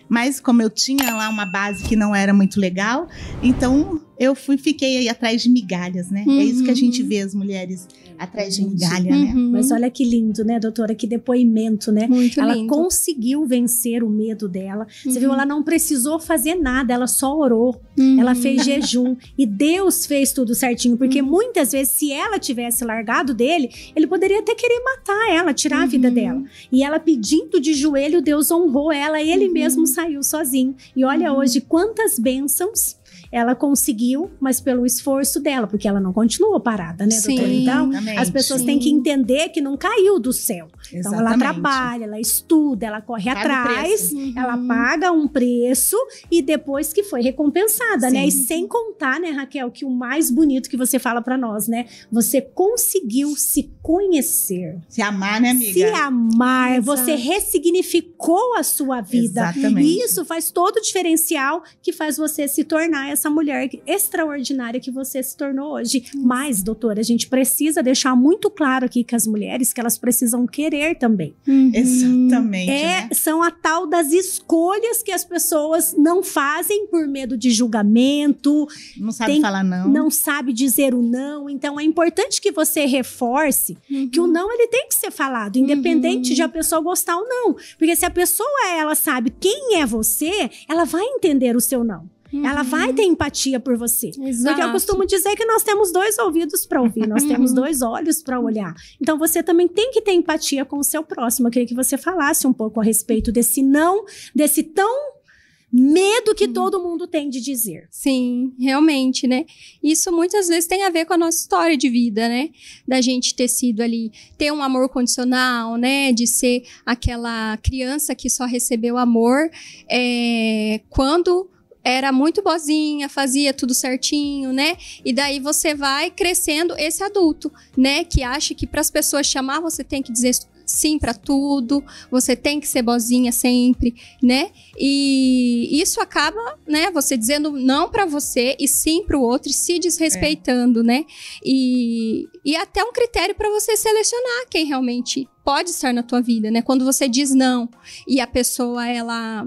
Speaker 1: Mas como eu tinha lá uma base que não era muito legal, então eu fiquei aí atrás de migalhas, né? É isso que a gente vê as mulheres atrás de migalha, né?
Speaker 2: Mas olha que lindo, né, doutora? Que depoimento, né?
Speaker 3: Muito
Speaker 2: ela
Speaker 3: lindo.
Speaker 2: Conseguiu vencer o medo dela. Você viu, ela não precisou fazer nada, ela só orou. Ela fez jejum. E Deus fez tudo certinho. Porque muitas vezes, se ela tivesse largado dele, ele poderia até querer matar ela, tirar a vida dela. E ela pedindo de joelho, Deus honrou ela. Ele mesmo saiu sozinho. E olha hoje quantas bênçãos ela conseguiu, mas pelo esforço dela, porque ela não continuou parada, né, doutora? Então, as pessoas têm que entender que não caiu do céu. Então, ela trabalha, ela estuda, ela corre atrás, ela paga um preço e depois que foi recompensada, né? E sem contar, né, Raquel, que o mais bonito que você fala pra nós, né? Você conseguiu se conhecer.
Speaker 1: Se amar, né, amiga?
Speaker 2: Se amar. Você ressignificou a sua vida.
Speaker 1: Exatamente.
Speaker 2: E isso faz todo o diferencial que faz você se tornar essa mulher extraordinária que você se tornou hoje. Mas, doutora, a gente precisa deixar muito claro aqui que as mulheres, que elas precisam querer também.
Speaker 1: Exatamente, né?
Speaker 2: São a tal das escolhas que as pessoas não fazem por medo de julgamento.
Speaker 1: Não sabe falar não.
Speaker 2: Não sabe dizer o não. Então, é importante que você reforce que o não, ele tem que ser falado, independente de a pessoa gostar ou não. Porque se a pessoa, ela sabe quem é você, ela vai entender o seu não. Ela vai ter empatia por você.
Speaker 3: Exato.
Speaker 2: Porque eu costumo dizer que nós temos 2 ouvidos para ouvir, nós temos 2 olhos para olhar. Então você também tem que ter empatia com o seu próximo. Eu queria que você falasse um pouco a respeito desse tão medo que todo mundo tem de dizer.
Speaker 3: Sim, realmente, né? Isso muitas vezes tem a ver com a nossa história de vida, né? Da gente ter sido ali, ter um amor condicional, né? De ser aquela criança que só recebeu amor quando era muito boazinha, fazia tudo certinho, né? E daí você vai crescendo esse adulto, né? Que acha que para as pessoas chamar você tem que dizer sim para tudo, você tem que ser boazinha sempre, né? E isso acaba, né, você dizendo não para você e sim para o outro, e se desrespeitando, né? E até um critério para você selecionar quem realmente pode estar na tua vida, né? Quando você diz não e a pessoa, ela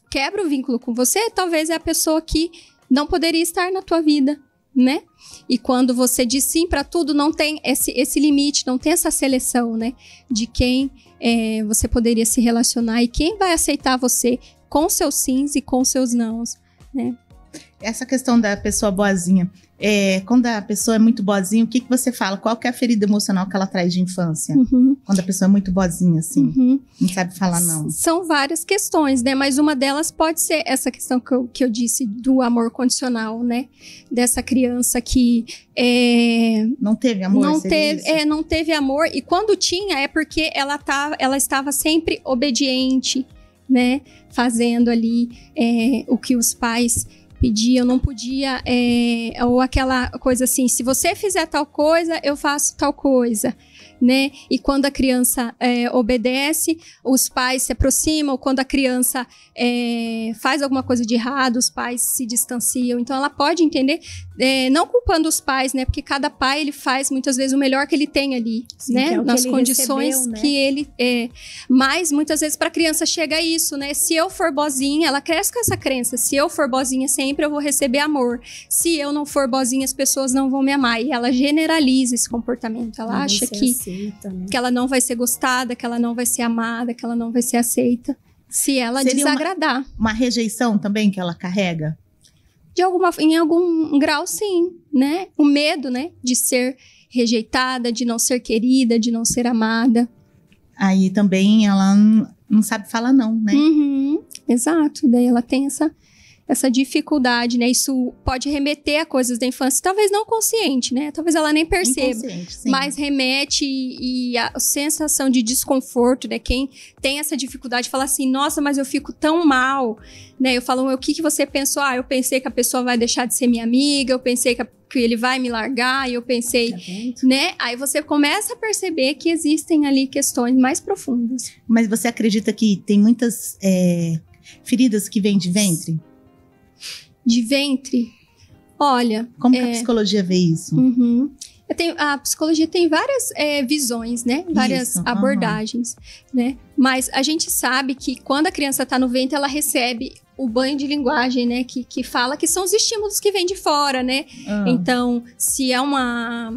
Speaker 3: quebra o vínculo com você, talvez é a pessoa que não poderia estar na tua vida, né? E quando você diz sim para tudo, não tem esse limite, não tem essa seleção, né? De quem você poderia se relacionar e quem vai aceitar você com seus sims e com seus nãos, né?
Speaker 1: Essa questão da pessoa boazinha, quando a pessoa é muito boazinha, o que você fala? Qual que é a ferida emocional que ela traz de infância? Quando a pessoa é muito boazinha, assim, não sabe falar não.
Speaker 3: São várias questões, né? Mas uma delas pode ser essa questão que eu disse do amor condicional, né? Dessa criança que
Speaker 1: não teve amor,
Speaker 3: não teve amor. E quando tinha, é porque ela estava sempre obediente, né? Fazendo ali o que os pais pediam, não podia, ou aquela coisa assim, se você fizer tal coisa, eu faço tal coisa, né? E quando a criança obedece, os pais se aproximam, quando a criança faz alguma coisa de errado, os pais se distanciam. Então ela pode entender, não culpando os pais, né? Porque cada pai, ele faz muitas vezes o melhor que ele tem ali, sim, né? Nas condições recebeu, né? Que ele mas muitas vezes para a criança chega isso, né? Se eu for boazinha, ela cresce com essa crença, se eu for boazinha sempre eu vou receber amor, se eu não for boazinha as pessoas não vão me amar, e ela generaliza esse comportamento, ela acha que ela não vai ser gostada, que ela não vai ser amada, que ela não vai ser aceita, se ela
Speaker 1: seria
Speaker 3: desagradar.
Speaker 1: Uma rejeição também que ela carrega?
Speaker 3: Em algum grau, sim, né? O medo, né? De ser rejeitada, de não ser querida, de não ser amada.
Speaker 1: Aí também ela não sabe falar não, né?
Speaker 3: Exato, daí ela tem essa dificuldade, né? Isso pode remeter a coisas da infância, talvez não consciente, né? Talvez ela nem perceba, mas remete e a sensação de desconforto, né? Quem tem essa dificuldade fala assim, nossa, mas eu fico tão mal, né? Eu falo, o que você pensou? Eu pensei que a pessoa vai deixar de ser minha amiga, eu pensei que ele vai me largar, e eu pensei, né? Aí você começa a perceber que existem ali questões mais profundas.
Speaker 1: Mas você acredita que tem muitas feridas que vêm de ventre?
Speaker 3: De ventre? Olha...
Speaker 1: Como que a psicologia vê isso?
Speaker 3: A psicologia tem várias visões, né? Várias abordagens, né? Mas a gente sabe que quando a criança está no ventre, ela recebe o banho de linguagem, né? Que fala que são os estímulos que vêm de fora, né? Então, se é uma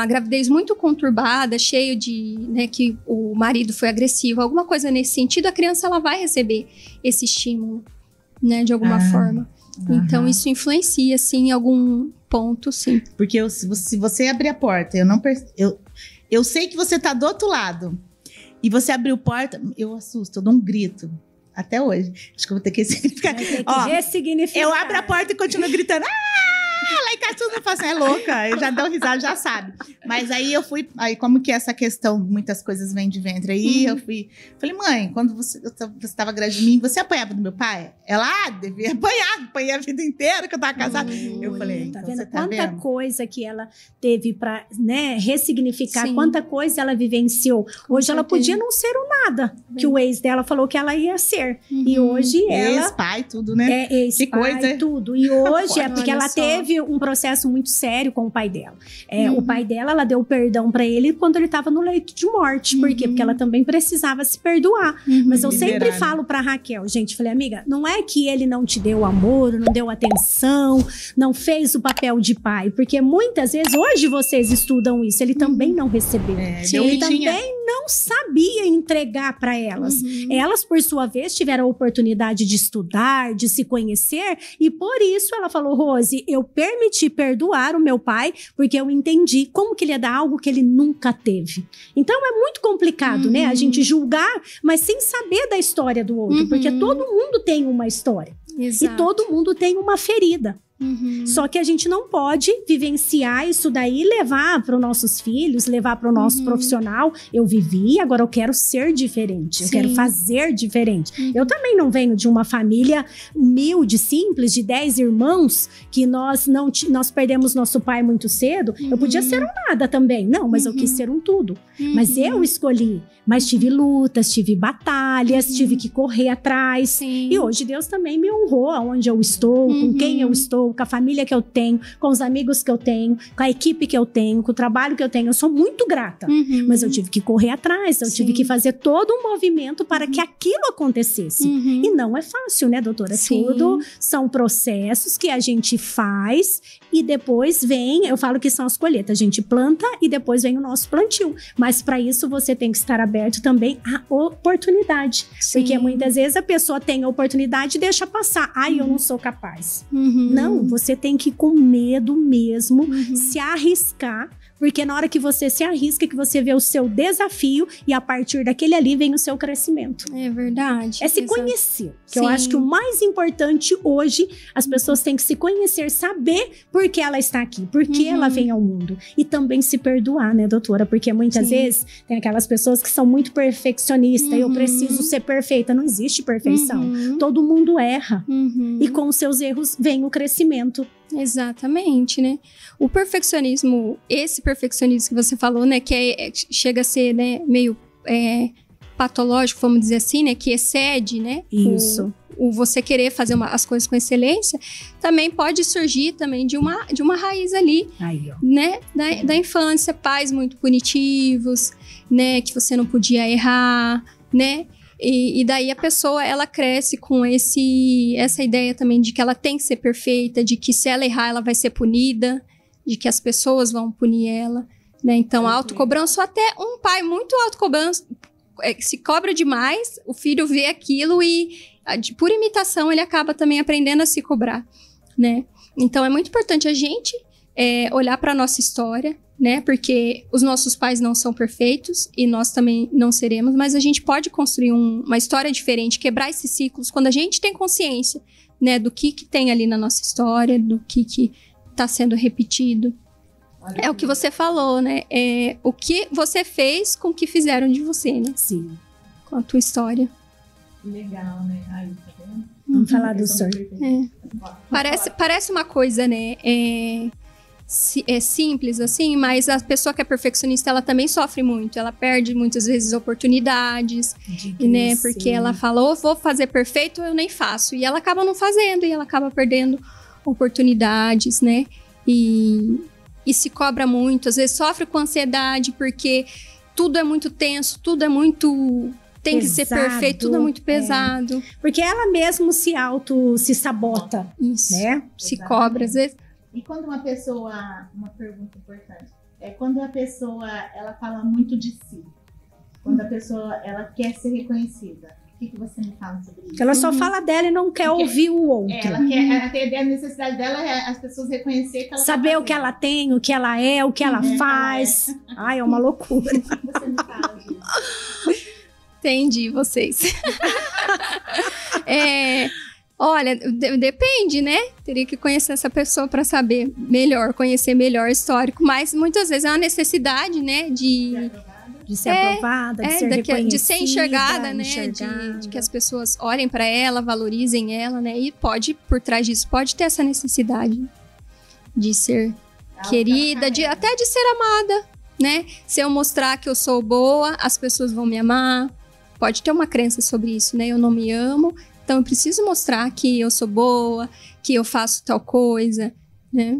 Speaker 3: gravidez muito conturbada, cheio de... né, que o marido foi agressivo, alguma coisa nesse sentido, a criança ela vai receber esse estímulo, né? De alguma forma. Então, isso influencia, sim, em algum ponto, sim.
Speaker 1: Porque se você abrir a porta, eu sei que você tá do outro lado, e você abriu a porta, eu assusto, eu dou um grito. Até hoje. Acho que eu vou ter que ressignificar.
Speaker 2: Ressignificar.
Speaker 1: Eu abro a porta e continuo gritando. Lá em casa tudo eu faço, é louca. Eu já dou risada, já sabe. Mas aí eu fui... Aí como que essa questão, muitas coisas vêm de ventre aí, eu fui... Falei, mãe, quando você estava grávida de mim, você apanhava do meu pai? Ela, devia apanhar. Apanhei a vida inteira que eu tava casada. Eu falei, então,
Speaker 2: vendo?
Speaker 1: Você tá
Speaker 2: quanta
Speaker 1: vendo?
Speaker 2: coisa que ela teve pra, né, ressignificar,
Speaker 3: Sim.
Speaker 2: quanta coisa ela vivenciou. Hoje ela podia não ser o nada que o ex dela falou que ela ia ser. E hoje ela...
Speaker 1: Ex-pai, tudo, né?
Speaker 2: Ex-pai,
Speaker 1: que coisa.
Speaker 2: Tudo. E hoje é porque ela
Speaker 3: só.
Speaker 2: teve um processo muito sério com o pai dela. O pai dela, ela deu perdão pra ele quando ele tava no leito de morte. Por quê? Porque ela também precisava se perdoar. Mas eu sempre
Speaker 1: Liberar,
Speaker 2: falo pra Raquel, gente, falei, amiga, não é que ele não te deu amor, não deu atenção, não fez o papel de pai. Porque muitas vezes, hoje vocês estudam isso, ele também não recebeu.
Speaker 1: Deu
Speaker 2: Ele
Speaker 1: ritinha.
Speaker 2: também não sabia entregar para elas. Elas, por sua vez, tiveram a oportunidade de estudar, de se conhecer, e por isso ela falou: Rose, eu permiti perdoar o meu pai, porque eu entendi como que ele ia dar algo que ele nunca teve. Então é muito complicado, né? A gente julgar, mas sem saber da história do outro, porque todo mundo tem uma história.
Speaker 3: Exato.
Speaker 2: E todo mundo tem uma ferida. Só que a gente não pode vivenciar isso daí e levar para os nossos filhos, levar para o nosso profissional. Eu vivi, agora eu quero ser diferente, eu quero fazer diferente. Eu também não venho de uma família humilde, simples, de 10 irmãos, que nós perdemos nosso pai muito cedo. Eu podia ser um nada também, não, mas eu quis ser um tudo. Mas eu escolhi, mas tive lutas, tive batalhas, tive que correr atrás. E hoje Deus também me honrou aonde eu estou, com quem eu estou, com a família que eu tenho, com os amigos que eu tenho, com a equipe que eu tenho, com o trabalho que eu tenho. Eu sou muito grata. Mas eu tive que correr atrás, eu tive que fazer todo um movimento para que aquilo acontecesse. E não é fácil, né, doutora? Tudo são processos que a gente faz e depois vem, eu falo que são as colheitas. A gente planta e depois vem o nosso plantio. Mas para isso você tem que estar aberto também à oportunidade. Porque muitas vezes a pessoa tem a oportunidade e deixa passar. Ai, eu não sou capaz. Não, você tem que ir com medo mesmo, se arriscar, porque na hora que você se arrisca, que você vê o seu desafio e a partir daquele ali vem o seu crescimento.
Speaker 3: É verdade.
Speaker 2: É se conhecer, que eu acho que o mais importante hoje, as pessoas têm que se conhecer, saber por que ela está aqui, por que ela vem ao mundo. E também se perdoar, né, doutora? Porque muitas vezes tem aquelas pessoas que são muito perfeccionistas, eu preciso ser perfeita. Não existe perfeição. Todo mundo erra. E com os seus erros vem o crescimento.
Speaker 3: Exatamente, né? O perfeccionismo, esse perfeccionismo que você falou, né, que chega a ser, né, meio patológico, vamos dizer assim, né, que excede, né?
Speaker 2: Isso.
Speaker 3: O você querer fazer as coisas com excelência, também pode surgir também de uma raiz ali, né, da infância, pais muito punitivos, né, que você não podia errar, né? E daí a pessoa, ela cresce com essa ideia também de que ela tem que ser perfeita, de que se ela errar, ela vai ser punida, de que as pessoas vão punir ela, né? Então, a autocobrança, até um pai muito autocobrança, se cobra demais, o filho vê aquilo e, por imitação, ele acaba também aprendendo a se cobrar, né? Então, é muito importante a gente olhar para a nossa história, né? Porque os nossos pais não são perfeitos e nós também não seremos, mas a gente pode construir uma história diferente, quebrar esses ciclos quando a gente tem consciência, né? Do que tem ali na nossa história, do que está sendo repetido. É o que você falou, né? É o que você fez com o que fizeram de você, né?
Speaker 2: Sim.
Speaker 3: Com a tua história.
Speaker 1: Legal, né? Aí, tá vendo?
Speaker 2: Vamos falar do sorteio.
Speaker 3: Parece uma coisa, né? É simples assim, mas a pessoa que é perfeccionista, ela também sofre muito, ela perde muitas vezes oportunidades, né, porque ela fala, ou vou fazer perfeito ou eu nem faço, e ela acaba não fazendo, e ela acaba perdendo oportunidades, né, e se cobra muito, às vezes sofre com ansiedade, porque tudo é muito tenso, tudo é muito... Tem que ser perfeito, tudo é muito pesado.
Speaker 2: Porque ela mesmo se sabota.
Speaker 3: Isso,
Speaker 2: né?
Speaker 3: Se cobra, às vezes...
Speaker 1: E quando uma pergunta importante, quando a pessoa, ela fala muito de si, quando a pessoa, ela quer ser reconhecida, o que você me fala sobre isso?
Speaker 2: Ela só fala dela e não quer ouvir o outro.
Speaker 1: Ela quer, a necessidade dela é as pessoas reconhecer que ela
Speaker 2: saber o que ela tem, o que ela é, o que ela faz. Ai, é uma loucura.
Speaker 1: O que você me fala disso?
Speaker 3: Entendi vocês. Olha, depende, né? Teria que conhecer essa pessoa para saber melhor, conhecer melhor o histórico. Mas muitas vezes é uma necessidade, né? De
Speaker 2: ser aprovada, de ser reconhecida.
Speaker 3: De ser enxergada, né? De que as pessoas olhem para ela, valorizem ela, né? E por trás disso, pode ter essa necessidade de ser querida, até de ser amada, né? Se eu mostrar que eu sou boa, as pessoas vão me amar. Pode ter uma crença sobre isso, né? Eu não me amo. Então, eu preciso mostrar que eu sou boa, que eu faço tal coisa, né?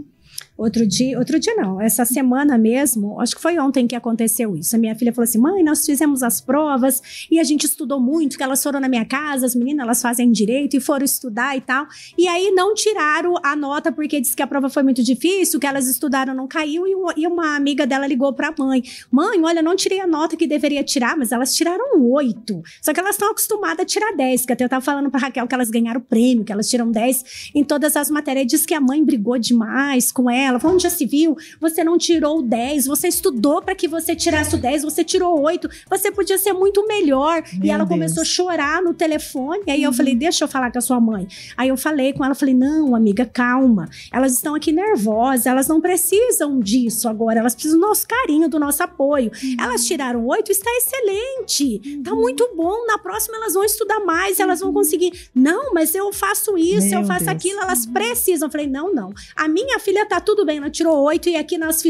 Speaker 2: Outro dia não, essa semana mesmo, acho que foi ontem que aconteceu isso. A minha filha falou assim, mãe, nós fizemos as provas e a gente estudou muito, que elas foram na minha casa, as meninas, elas fazem direito e foram estudar e tal. E aí não tiraram a nota porque disse que a prova foi muito difícil, que elas estudaram, não caiu. E uma amiga dela ligou pra mãe. Mãe, olha, não tirei a nota que deveria tirar, mas elas tiraram 8. Só que elas estão acostumadas a tirar 10, que até eu tava falando pra Raquel que elas ganharam prêmio, que elas tiram 10 em todas as matérias. Diz que a mãe brigou demais com ela. Falou, onde já se viu? Você não tirou o 10, você estudou para que você tirasse o 10, você tirou 8, você podia ser muito melhor. E ela começou a chorar no telefone. Aí eu falei, deixa eu falar com a sua mãe. Aí eu falei com ela, falei, não, amiga, calma. Elas estão aqui nervosas, elas não precisam disso agora, elas precisam do nosso carinho, do nosso apoio. Elas tiraram 8, está excelente, tá muito bom. Na próxima elas vão estudar mais, elas vão conseguir. Não, mas eu faço isso, eu faço aquilo, elas precisam. Eu falei, não. A minha filha tá tudo bem, ela tirou 8 e aqui nós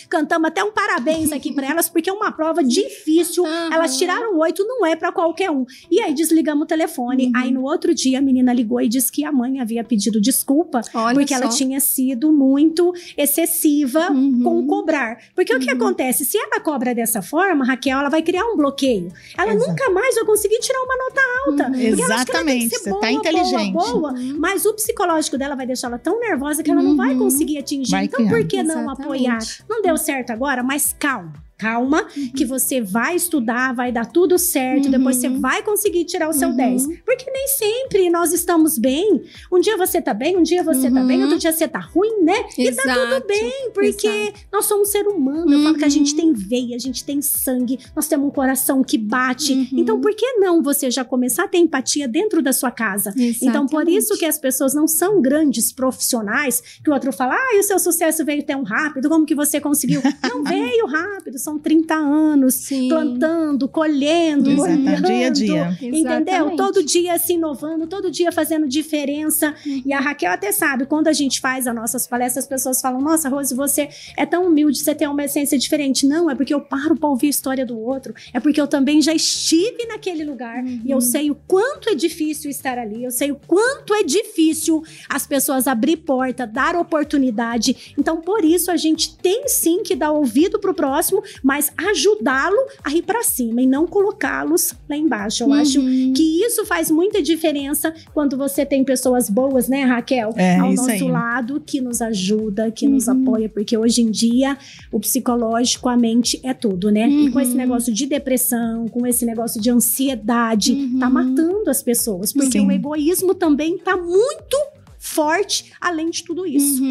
Speaker 2: cantamos até um parabéns aqui pra elas, porque é uma prova difícil. Elas tiraram 8, não é pra qualquer um. E aí desligamos o telefone. Aí no outro dia a menina ligou e disse que a mãe havia pedido desculpa, porque ela tinha sido muito excessiva com cobrar. Porque o que acontece? Se ela cobra dessa forma, Raquel, ela vai criar um bloqueio. Ela nunca mais vai conseguir tirar uma nota alta.
Speaker 1: Exatamente, você tá inteligente.
Speaker 2: Boa, mas o psicológico dela vai deixar ela tão nervosa que ela não vai conseguir atingir. Então, por que não apoiar? Não deu certo agora, mas calma, que você vai estudar, vai dar tudo certo, depois você vai conseguir tirar o seu 10. Porque nem sempre nós estamos bem. Um dia você tá bem, um dia você tá bem, outro dia você tá ruim, né? E tá tudo bem, porque nós somos um ser humano. Eu falo que a gente tem veia, a gente tem sangue, nós temos um coração que bate. Então, por que não você já começar a ter empatia dentro da sua casa? Então, por isso que as pessoas não são grandes profissionais, que o outro fala, o seu sucesso veio tão rápido, como que você conseguiu? Não veio rápido, são 30 anos plantando, colhendo, olhando,
Speaker 1: dia a dia.
Speaker 2: Entendeu? Todo dia se inovando, todo dia fazendo diferença. E a Raquel até sabe, quando a gente faz as nossas palestras, as pessoas falam, nossa, Rose, você é tão humilde, você tem uma essência diferente. Não, é porque eu paro para ouvir a história do outro, é porque eu também já estive naquele lugar e eu sei o quanto é difícil estar ali, eu sei o quanto é difícil as pessoas abrir porta, dar oportunidade. Então, por isso, a gente tem sim que dar ouvido pro próximo, mas ajudá-lo a ir pra cima e não colocá-los lá embaixo. Eu acho que isso faz muita diferença quando você tem pessoas boas, né, Raquel? Ao nosso lado, que nos ajuda, que nos apoia, porque hoje em dia o psicológico, a mente é tudo, né? E com esse negócio de depressão, com esse negócio de ansiedade, tá matando as pessoas, porque o egoísmo também tá muito forte, além de tudo isso.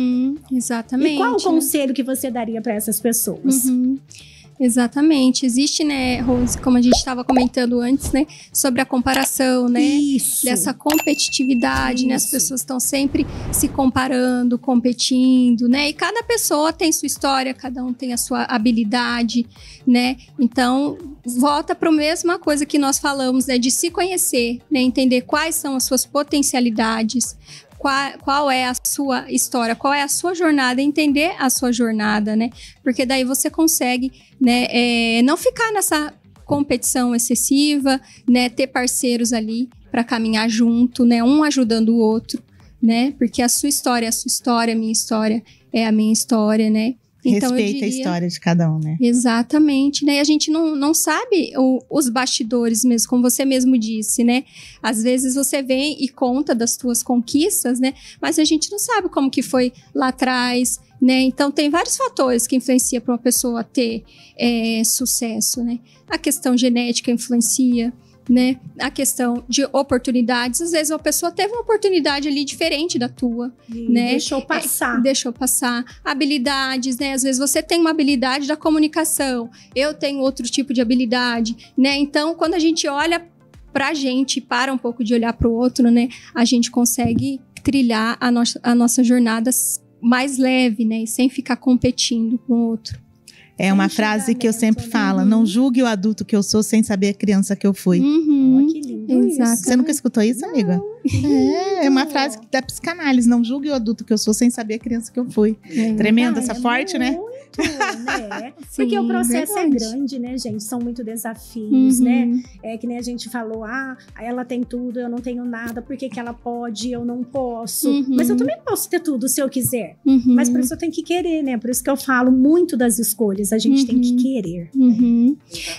Speaker 3: Exatamente.
Speaker 2: E qual o conselho que você daria para essas pessoas?
Speaker 3: Exatamente. Existe, né, Rose, como a gente estava comentando antes, né, sobre a comparação, né?
Speaker 2: Isso.
Speaker 3: Dessa competitividade, né? As pessoas estão sempre se comparando, competindo, né? E cada pessoa tem sua história, cada um tem a sua habilidade, né? Então, volta para a mesma coisa que nós falamos, né? De se conhecer, né? Entender quais são as suas potencialidades, qual é a sua história, qual é a sua jornada, entender a sua jornada, né? Porque daí você consegue, né, não ficar nessa competição excessiva, né? Ter parceiros ali para caminhar junto, né? Um ajudando o outro, né? Porque a sua história é a sua história, a minha história é a minha história, né? Então,
Speaker 1: respeita a história de cada um, né?
Speaker 3: Exatamente, né? E a gente não sabe os bastidores mesmo, como você mesmo disse, né? Às vezes você vem e conta das tuas conquistas, né? Mas a gente não sabe como que foi lá atrás, né? Então, tem vários fatores que influenciam para uma pessoa ter sucesso, né? A questão genética influencia, né? A questão de oportunidades. Às vezes, uma pessoa teve uma oportunidade ali diferente da tua, né?
Speaker 2: Deixou passar.
Speaker 3: Deixou passar. Habilidades, né? Às vezes, você tem uma habilidade da comunicação. Eu tenho outro tipo de habilidade, né? Então, quando a gente olha pra gente, para um pouco de olhar pro outro, né? A gente consegue trilhar a nossa jornada mais leve, né? E sem ficar competindo com o outro.
Speaker 1: É uma frase que eu sempre falo, não julgue o adulto que eu sou sem saber a criança que eu fui.
Speaker 2: Que lindo isso.
Speaker 1: Você nunca escutou isso, amiga? É uma frase da psicanálise, não julgue o adulto que eu sou sem saber a criança que eu fui. Tremenda, essa forte, né?
Speaker 2: muito, né?
Speaker 3: Sim,
Speaker 2: porque o processo
Speaker 3: verdade.
Speaker 2: é grande, né, gente? São muitos desafios, né? É que nem a gente falou, ela tem tudo, eu não tenho nada, por que que ela pode, eu não posso? Mas eu também posso ter tudo se eu quiser. Mas por isso eu tenho que querer, né? Por isso que eu falo muito das escolhas, a gente tem que querer.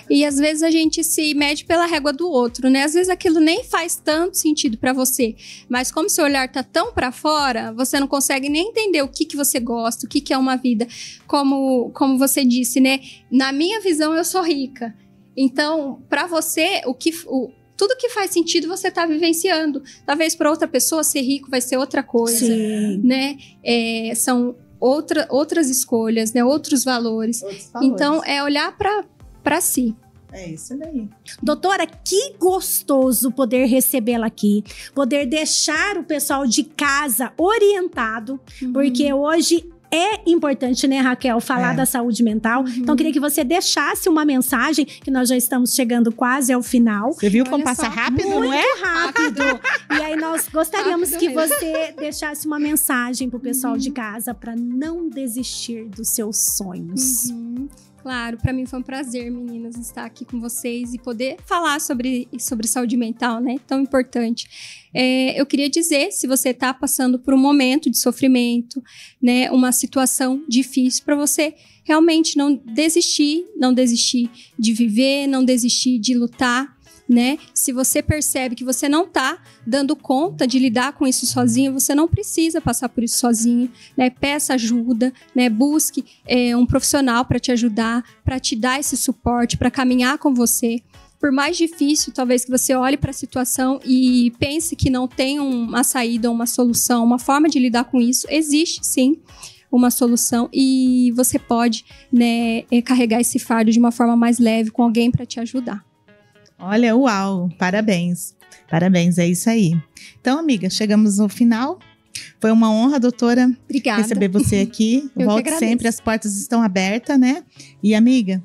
Speaker 3: E às vezes a gente se mede pela régua do outro, né? Às vezes aquilo nem faz tanto sentido pra você, mas como seu olhar tá tão pra fora, você não consegue nem entender o que você gosta, o que é uma vida. Como você disse, né? Na minha visão, eu sou rica. Então, pra você, tudo que faz sentido você tá vivenciando. Talvez pra outra pessoa ser rico vai ser outra coisa,
Speaker 2: Sim.
Speaker 3: né? São outras escolhas, né? Outros valores. Então, é olhar pra si.
Speaker 1: É isso daí.
Speaker 2: Doutora, que gostoso poder recebê-la aqui, poder deixar o pessoal de casa orientado, porque hoje é importante, né, Raquel, falar da saúde mental. Então, queria que você deixasse uma mensagem, que nós já estamos chegando quase ao final.
Speaker 1: Você viu como
Speaker 3: Olha
Speaker 1: passa
Speaker 3: só,
Speaker 1: rápido, não é?
Speaker 2: Muito rápido. E aí, nós gostaríamos
Speaker 3: Rápido
Speaker 2: que
Speaker 3: mesmo.
Speaker 2: você deixasse uma mensagem pro pessoal de casa para não desistir dos seus sonhos.
Speaker 3: Claro, para mim foi um prazer, meninas, estar aqui com vocês e poder falar sobre saúde mental, né? Tão importante. Eu queria dizer, se você está passando por um momento de sofrimento, né? Uma situação difícil, para você realmente não desistir de viver, não desistir de lutar, né? Se você percebe que você não tá dando conta de lidar com isso sozinho, você não precisa passar por isso sozinho, né? Peça ajuda, né? Busque um profissional para te ajudar, para te dar esse suporte, para caminhar com você. Por mais difícil, talvez, que você olhe para a situação e pense que não tem uma saída, uma solução, uma forma de lidar com isso, existe sim uma solução e você pode, né, carregar esse fardo de uma forma mais leve com alguém para te ajudar.
Speaker 1: Olha, uau, parabéns. Parabéns, é isso aí. Então, amiga, chegamos no final. Foi uma honra, doutora,
Speaker 3: Obrigada.
Speaker 1: receber você aqui.
Speaker 3: Eu que
Speaker 1: Volte
Speaker 3: agradeço.
Speaker 1: sempre, as portas estão abertas, né? E, amiga,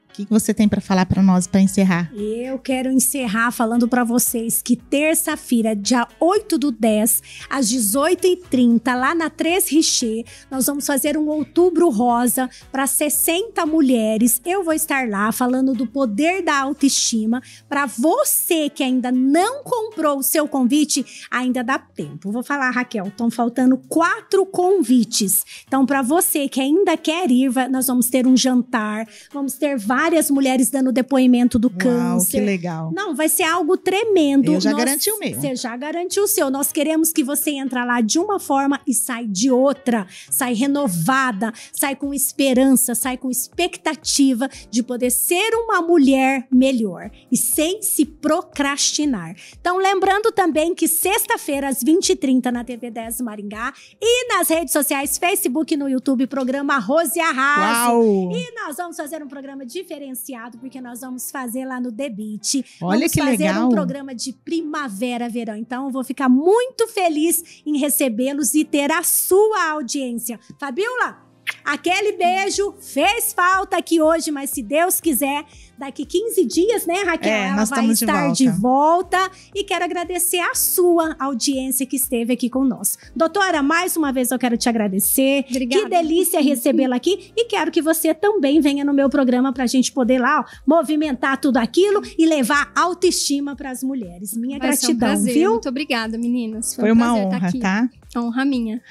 Speaker 1: o que você tem para falar para nós, para encerrar?
Speaker 2: Eu quero encerrar falando para vocês que terça-feira, dia 8/10, às 18h30, lá na 3 Richer, nós vamos fazer um Outubro Rosa para 60 mulheres. Eu vou estar lá falando do poder da autoestima. Para você que ainda não comprou o seu convite, ainda dá tempo. Vou falar, Raquel, estão faltando 4 convites. Então, para você que ainda quer ir, nós vamos ter um jantar, vamos ter várias mulheres dando depoimento do
Speaker 1: Uau,
Speaker 2: câncer.
Speaker 1: que legal.
Speaker 2: Não, vai ser algo tremendo.
Speaker 1: Eu já garanti o meu.
Speaker 2: Você já garantiu o seu. Nós queremos que você entre lá de uma forma e sai de outra. Sai renovada, sai com esperança, sai com expectativa de poder ser uma mulher melhor e sem se procrastinar. Então, lembrando também que sexta-feira, às 20h30, na TV 10 Maringá e nas redes sociais, Facebook e no YouTube, programa Rose Arraso.
Speaker 1: Uau!
Speaker 2: E nós vamos fazer um programa diferenciado, porque nós vamos fazer lá no The Beat.
Speaker 1: Olha
Speaker 2: vamos
Speaker 1: que
Speaker 2: fazer
Speaker 1: legal.
Speaker 2: um programa de primavera-verão. Então, eu vou ficar muito feliz em recebê-los e ter a sua audiência. Fabiola, aquele beijo fez falta aqui hoje, mas se Deus quiser, daqui 15 dias, né, Raquel? Ela
Speaker 1: nós
Speaker 2: vai
Speaker 1: estamos
Speaker 2: estar de volta. E quero agradecer a sua audiência que esteve aqui conosco. Doutora, mais uma vez eu quero te agradecer.
Speaker 3: Obrigada.
Speaker 2: Que delícia recebê-la aqui. E quero que você também venha no meu programa pra gente poder lá, ó, movimentar tudo aquilo e levar autoestima pras mulheres. Minha
Speaker 3: Vai ser um
Speaker 2: gratidão,
Speaker 3: prazer.
Speaker 2: viu?
Speaker 3: Muito obrigada, meninas.
Speaker 1: Foi
Speaker 3: um
Speaker 1: uma
Speaker 3: prazer
Speaker 1: honra,
Speaker 3: estar aqui.
Speaker 1: tá?
Speaker 3: Honra minha.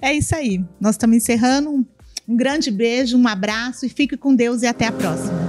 Speaker 1: É isso aí. Nós estamos encerrando. Um grande beijo, um abraço e fique com Deus e até a próxima.